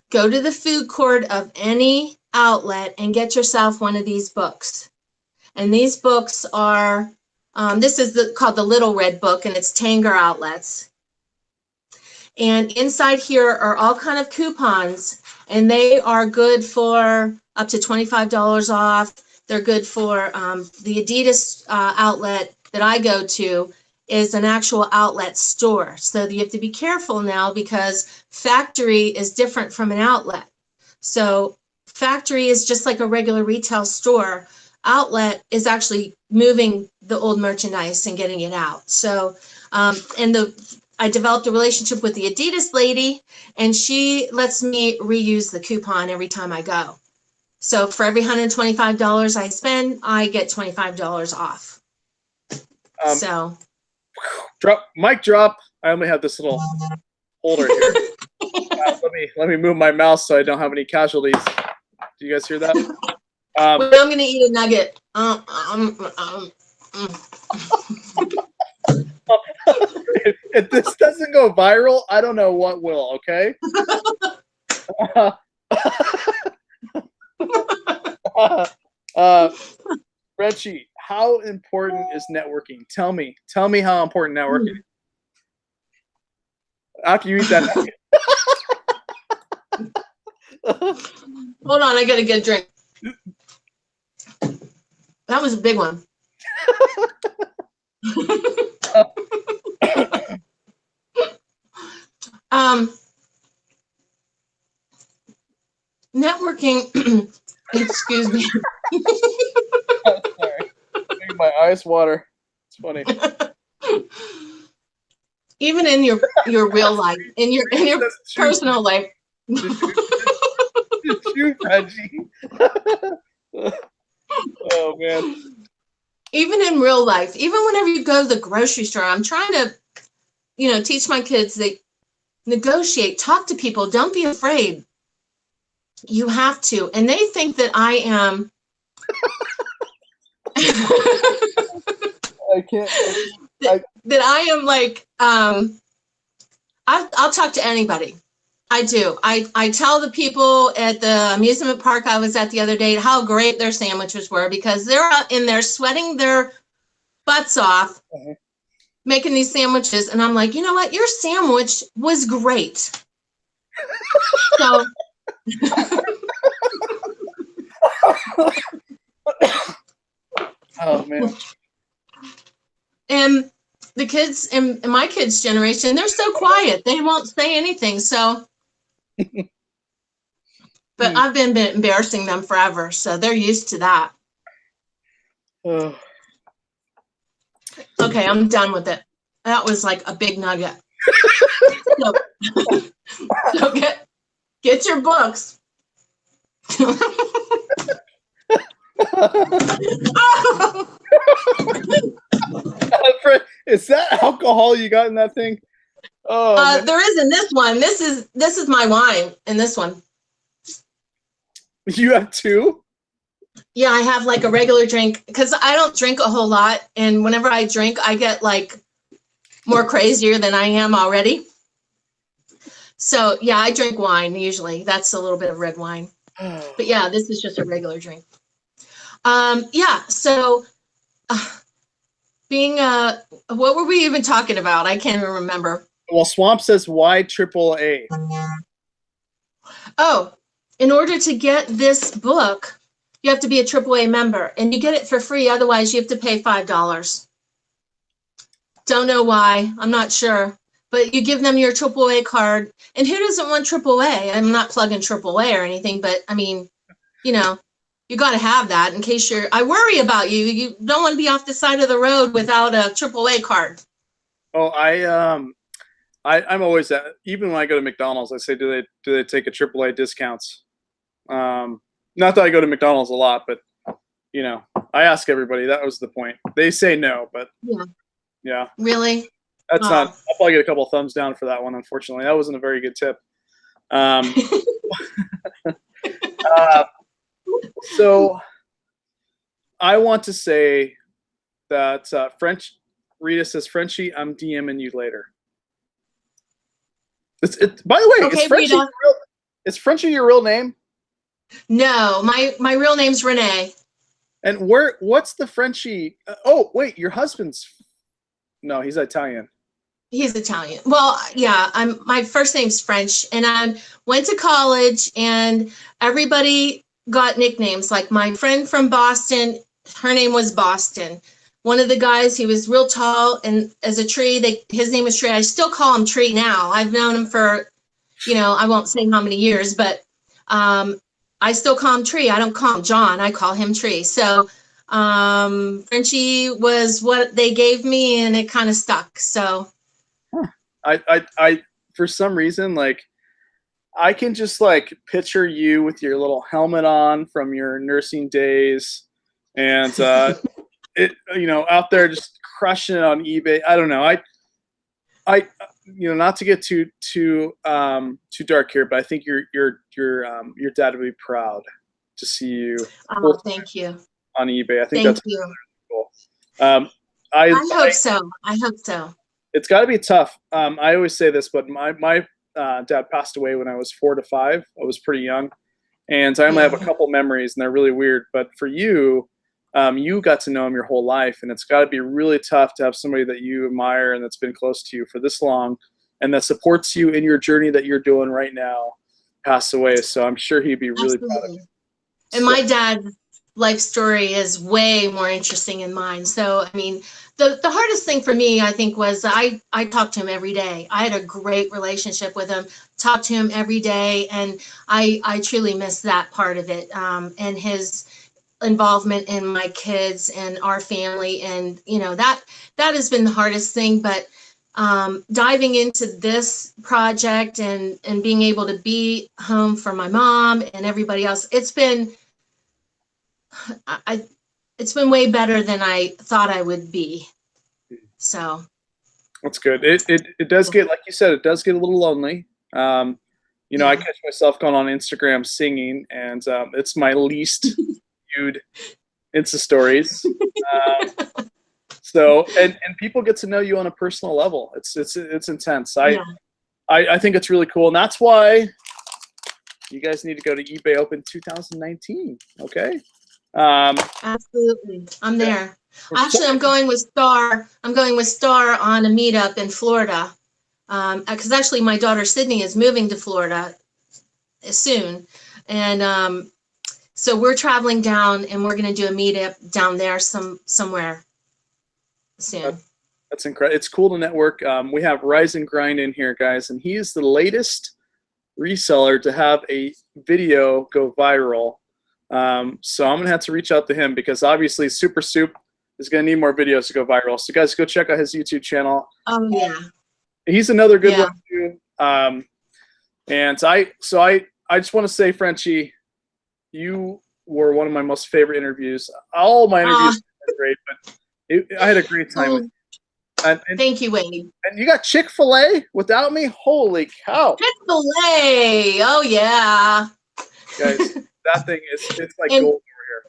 Go to the food court of any outlet and get yourself one of these books. And these books are, this is called the Little Red Book, and it's Tanger Outlets. And inside here are all kind of coupons, and they are good for up to $25 off. They're good for the Adidas outlet that I go to is an actual outlet store. So you have to be careful now because factory is different from an outlet. So factory is just like a regular retail store. Outlet is actually moving the old merchandise and getting it out. So, I developed a relationship with the Adidas lady, and she lets me reuse the coupon every time I go. So for every $125 I spend, I get $25 off. So. Mic drop. I only have this little holder here. Let me move my mouse so I don't have any casualties. Do you guys hear that? Well, I'm gonna eat a nugget. If this doesn't go viral, I don't know what will. Okay. Frenchy, how important is networking? Tell me how important networking is. After you eat that nugget. Hold on, I gotta get a drink. That was a big one. Networking, excuse me. Oh, sorry. Making my eyes water. It's funny. Even in your real life, in your personal life. Shoot, Reggie. Oh man. Even in real life, even whenever you go to the grocery store, I'm trying to, teach my kids that negotiate, talk to people, don't be afraid. You have to. And they think that I am. I can't. That I am like, I'll talk to anybody. I do. I tell the people at the amusement park I was at the other day how great their sandwiches were because they're out in there sweating their butts off, making these sandwiches. And I'm like, you know what? Your sandwich was great. So. Oh man. And the kids in my kids' generation, they're so quiet. They won't say anything. So, but I've been embarrassing them forever. So they're used to that. Okay, I'm done with it. That was like a big nugget. So get your books. Is that alcohol you got in that thing? Oh, there is in this one. This is my wine in this one. You have 2? Yeah, I have like a regular drink because I don't drink a whole lot, and whenever I drink, I get like more crazier than I am already. So yeah, I drink wine usually. That's a little bit of red wine. But yeah, this is just a regular drink. Yeah, so being what were we even talking about? I can't even remember. Well, Swamp says why AAA? Oh, in order to get this book, you have to be a AAA member, and you get it for free. Otherwise, you have to pay $5. Don't know why. I'm not sure. But you give them your AAA card. And who doesn't want AAA? I'm not plugging AAA or anything, but I mean, you know, you got to have that in case I worry about you. You don't want to be off the side of the road without a AAA card. Oh, I'm always at, even when I go to McDonald's, I say, do they take a AAA discounts? Not that I go to McDonald's a lot, but you know, I ask everybody. That was the point. They say no, but yeah. Really? That's not. I'll probably get a couple of thumbs down for that one. Unfortunately, that wasn't a very good tip. So I want to say that Rita says, Frenchy, I'm DMing you later. By the way, okay, is Frenchy your real name? No, my real name's Renee. And what's the Frenchy? Oh, wait, your husband's. No, he's Italian. He's Italian. Well, yeah, my first name's French, and I went to college, and everybody got nicknames. Like my friend from Boston, her name was Boston. One of the guys, he was real tall, and as a tree, his name was Tree. I still call him Tree now. I've known him for, I won't say how many years, but I still call him Tree. I don't call him John. I call him Tree. So Frenchy was what they gave me, and it kind of stuck. So I for some reason, like, I can just like picture you with your little helmet on from your nursing days, and out there just crushing it on eBay. I don't know. I not to get too dark here, but I think your dad would be proud to see you. Oh, thank you. On eBay, I think thank that's you. really cool. I hope so. I hope so. It's got to be tough. I always say this, but my dad passed away when I was 4 to 5. I was pretty young, and I only have a couple memories, and they're really weird. But for you, you got to know him your whole life, and it's got to be really tough to have somebody that you admire and that's been close to you for this long, and that supports you in your journey that you're doing right now, pass away. So I'm sure he'd be really proud of you. And my dad's life story is way more interesting than mine. So, I mean, the hardest thing for me, I think, was I talked to him every day. I had a great relationship with him, talked to him every day, and I truly miss that part of it, and his involvement in my kids and our family. And, that has been the hardest thing. But diving into this project and being able to be home for my mom and everybody else, it's been way better than I thought I would be. So that's good. It does get, like you said, it does get a little lonely. I catch myself going on Instagram singing, and it's my least viewed Insta stories. So and people get to know you on a personal level. It's intense. I think it's really cool, and that's why you guys need to go to eBay Open 2019. Okay. Absolutely, I'm there. Actually, I'm going with Star. I'm going with Star on a meetup in Florida, because actually my daughter Sydney is moving to Florida soon, and so we're traveling down, and we're going to do a meetup down there somewhere soon. That's incredible. It's cool to network. We have Rise and Grind in here, guys, and he is the latest reseller to have a video go viral. So I'm gonna have to reach out to him, because obviously Super Soup is gonna need more videos to go viral. So guys, go check out his YouTube channel. Oh yeah. He's another good one too. And I just want to say, Frenchy, you were one of my most favorite interviews. All my interviews were great, but I had a great time with you. And thank you, Wade. And you got Chick-fil-A without me? Holy cow. Chick-fil-A. Oh yeah. Guys, that thing it's like gold over here.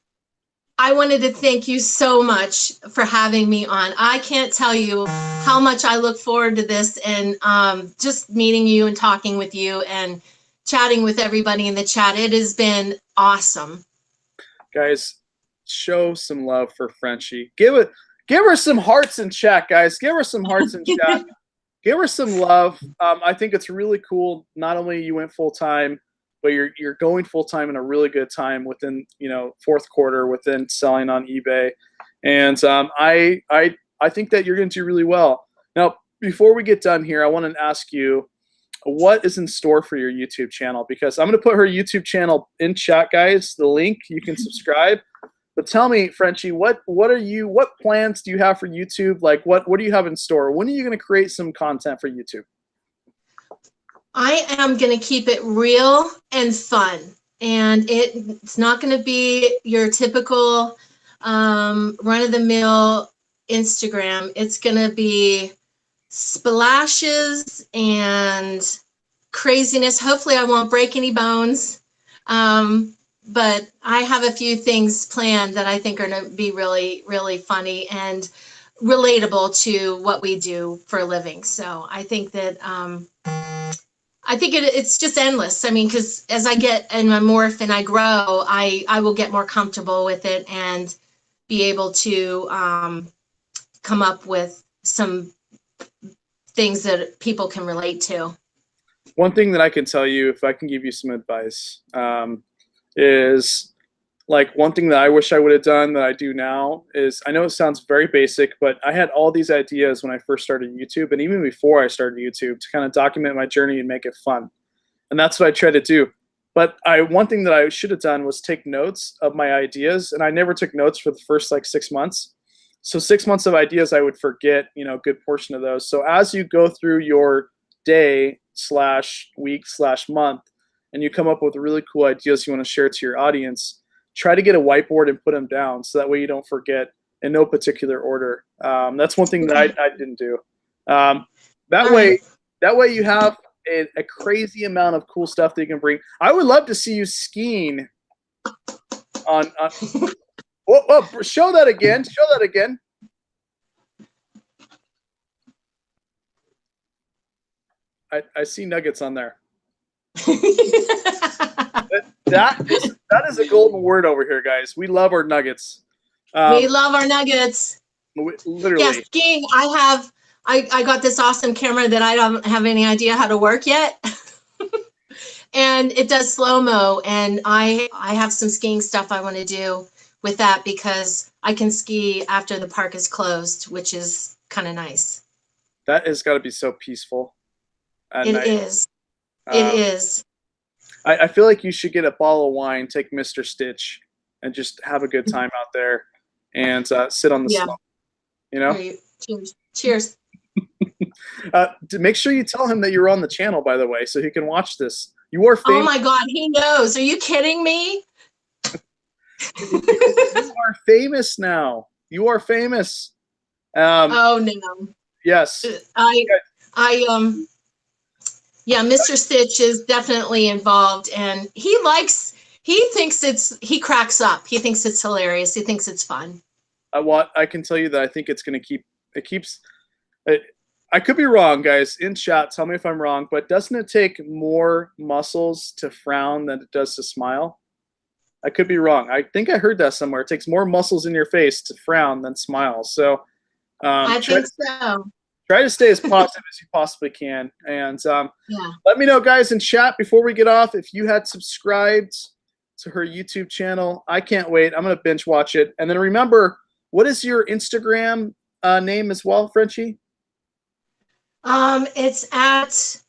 I wanted to thank you so much for having me on. I can't tell you how much I look forward to this, and just meeting you and talking with you and chatting with everybody in the chat. It has been awesome. Guys, show some love for Frenchy. Give Give her some hearts in chat, guys. Give her some hearts in chat. Give her some love. I think it's really cool. Not only you went full time, but you're going full time in a really good time within fourth quarter within selling on eBay, and I think that you're going to do really well. Now, before we get done here, I want to ask you what is in store for your YouTube channel, because I'm going to put her YouTube channel in chat, guys. The link, you can subscribe. But tell me, Frenchy, what plans do you have for YouTube? Like, what do you have in store? When are you going to create some content for YouTube? I am going to keep it real and fun, and it's not going to be your typical run-of-the-mill Instagram. It's going to be splashes and craziness. Hopefully, I won't break any bones. But I have a few things planned that I think are going to be really, really funny and relatable to what we do for a living. So I think that it's just endless. I mean, because as I get and I morph and I grow, I will get more comfortable with it and be able to come up with some things that people can relate to. One thing that I can tell you, if I can give you some advice, is like one thing that I wish I would have done that I do now is, I know it sounds very basic, but I had all these ideas when I first started YouTube, and even before I started YouTube, to kind of document my journey and make it fun. And that's what I try to do. But one thing that I should have done was take notes of my ideas, and I never took notes for the first like 6 months. So 6 months of ideas, I would forget, a good portion of those. So as you go through your day / week / month, and you come up with really cool ideas you want to share to your audience, try to get a whiteboard and put them down so that way you don't forget in no particular order. That's one thing that I didn't do. That way you have a crazy amount of cool stuff that you can bring. I would love to see you skiing on whoa, show that again. Show that again. I see nuggets on there. that is a golden word over here, guys. We love our nuggets. We love our nuggets. Literally. Yeah, skiing. I got this awesome camera that I don't have any idea how to work yet. And it does slow-mo, and I have some skiing stuff I want to do with that, because I can ski after the park is closed, which is kind of nice. That has got to be so peaceful. It is. It is. I feel like you should get a bottle of wine, take Mr. Stitch, and just have a good time out there and sit on the stump. Cheers. Cheers. Make sure you tell him that you're on the channel, by the way, so he can watch this. You are famous. Oh my God, he knows. Are you kidding me? You are famous now. You are famous. Oh no. Yes. Yeah, Mr. Stitch is definitely involved, and he cracks up. He thinks it's hilarious. He thinks it's fun. I can tell you that I think it's going to keeps. I could be wrong, guys. In chat, tell me if I'm wrong, but doesn't it take more muscles to frown than it does to smile? I could be wrong. I think I heard that somewhere. It takes more muscles in your face to frown than smile. So I think so. Try to stay as positive as you possibly can. And let me know, guys, in chat before we get off, if you had subscribed to her YouTube channel. I can't wait. I'm going to binge watch it. And then remember, what is your Instagram name as well, Frenchy? It's at it's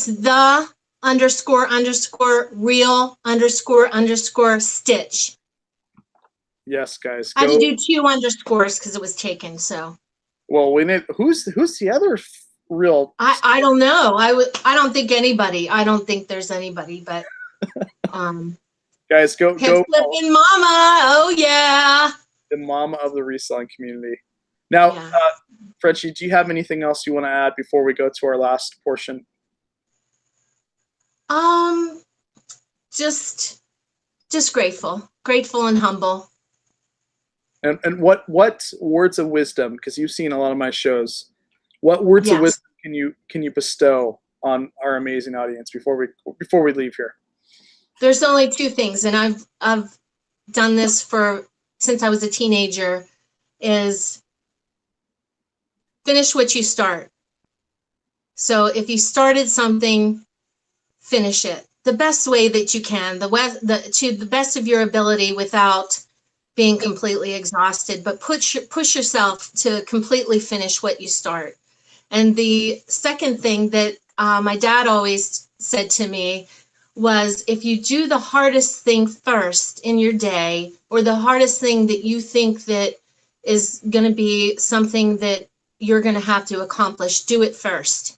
the __real __stitch. Yes, guys. I had to do 2 underscores because it was taken. So. Well, we need who's the other real? I don't know. I don't think anybody. I don't think there's anybody. But guys, go flipping mama. Oh yeah. The mama of the reselling community. Now, Frenchy, do you have anything else you want to add before we go to our last portion? Just grateful and humble. And what words of wisdom? Because you've seen a lot of my shows. What words of wisdom can you bestow on our amazing audience before we leave here? There's only two things, and I've done this since I was a teenager, is finish what you start. So if you started something, finish it the best way that you can, to the best of your ability without being completely exhausted, but push yourself to completely finish what you start. And the second thing that my dad always said to me was, if you do the hardest thing first in your day, or the hardest thing that you think that is going to be something that you're going to have to accomplish, do it first.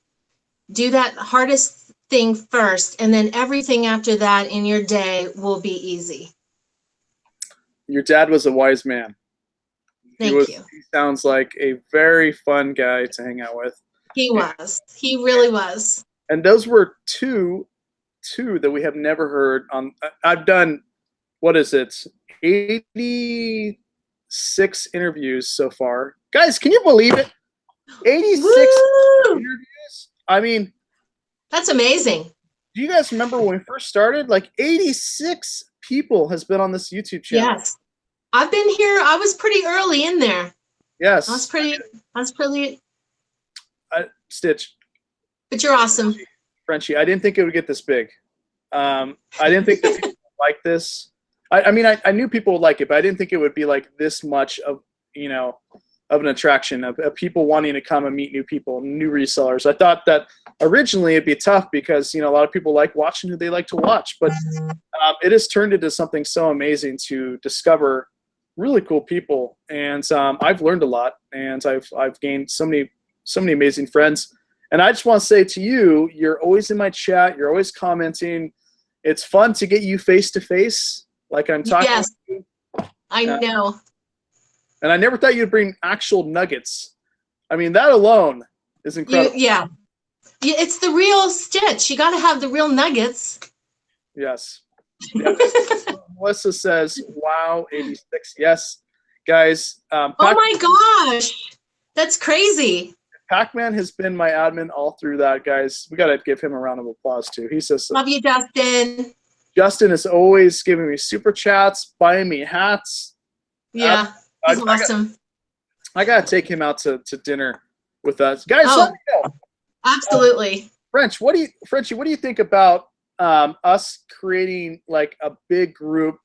Do that hardest thing first, and then everything after that in your day will be easy. Your dad was a wise man. Thank you. He sounds like a very fun guy to hang out with. He was. He really was. And those were two that we have never heard on. I've done, what is it, 86 interviews so far. Guys, can you believe it? 86 Woo! interviews? I mean, that's amazing. Do you guys remember when we first started? Like 86 people has been on this YouTube channel. Yes. I've been here. I was pretty early in there. Yes. I was pretty Stitch. But you're awesome. Frenchy, I didn't think it would get this big. I didn't think that people would like this. I mean, I knew people would like it, but I didn't think it would be like this much of, of an attraction of people wanting to come and meet new people, new resellers. I thought that originally it'd be tough because, a lot of people like watching who they like to watch, but it has turned into something so amazing to discover really cool people. And I've learned a lot, and I've gained so many amazing friends. And I just want to say to you, you're always in my chat. You're always commenting. It's fun to get you face to face, like I'm talking. Yes, to you. I know. And I never thought you'd bring actual nuggets. I mean, that alone is incredible. Yeah, it's the real Stitch. You got to have the real nuggets. Yes. Melissa says, wow, 86. Yes, guys. Oh my gosh. That's crazy. Pac-Man has been my admin all through that, guys. We got to give him a round of applause, too. He says, love you, Justin. Justin is always giving me super chats, buying me hats. Yeah. He's awesome. I gotta take him out to dinner with us, guys. Let me know. Absolutely. Frenchy, what do you think about us creating like a big group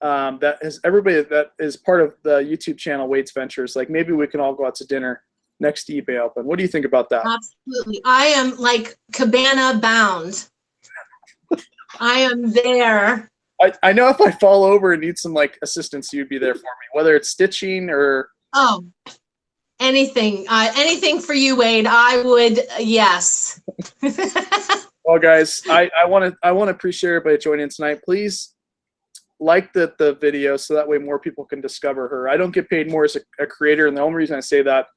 that has everybody that is part of the YouTube channel Wade's Ventures? Like maybe we can all go out to dinner next to eBay Open. What do you think about that? Absolutely. I am like cabana bound. I am there. I know if I fall over and need some like assistance, you'd be there for me, whether it's stitching or anything for you, Wade. I would, yes. Well, guys, I want to appreciate everybody joining tonight. Please like the video so that way more people can discover her. I don't get paid more as a creator, and the only reason I say that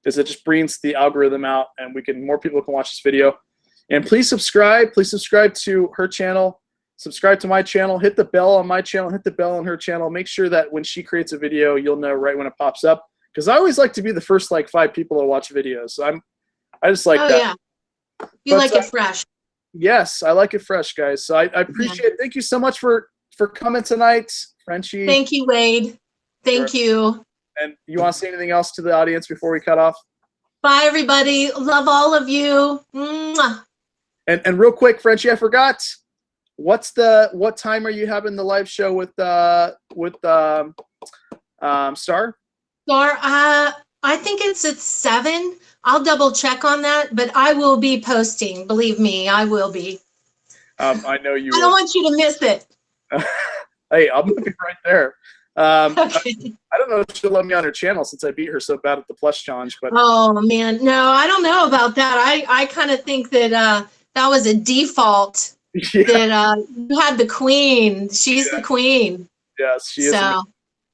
is it just brings the algorithm out, and more people can watch this video. And please subscribe. Please subscribe to her channel. Subscribe to my channel, hit the bell on my channel, hit the bell on her channel. Make sure that when she creates a video, you'll know right when it pops up. Because I always like to be the first like 5 people to watch videos. So I just like that. Yeah. You like it fresh. Yes, I like it fresh, guys. So I appreciate it. Thank you so much for coming tonight, Frenchy. Thank you, Wade. Thank you. And you want to say anything else to the audience before we cut off? Bye, everybody. Love all of you. Mwah. And real quick, Frenchy, I forgot. What time are you having the live show with Star? Star, I think it's at 7. I'll double check on that, but I will be posting. Believe me, I will be. I know you. I don't want you to miss it. Hey, I'm gonna be right there. Okay. I don't know if she'll let me on her channel since I beat her so bad at the plush challenge. But oh man, no, I don't know about that. I kind of think that that was a default. Yeah. That you had the queen. She's the queen. Yes, she is. All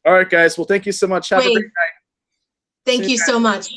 right, guys. Well, thank you so much. Have a great night. Thank you so much.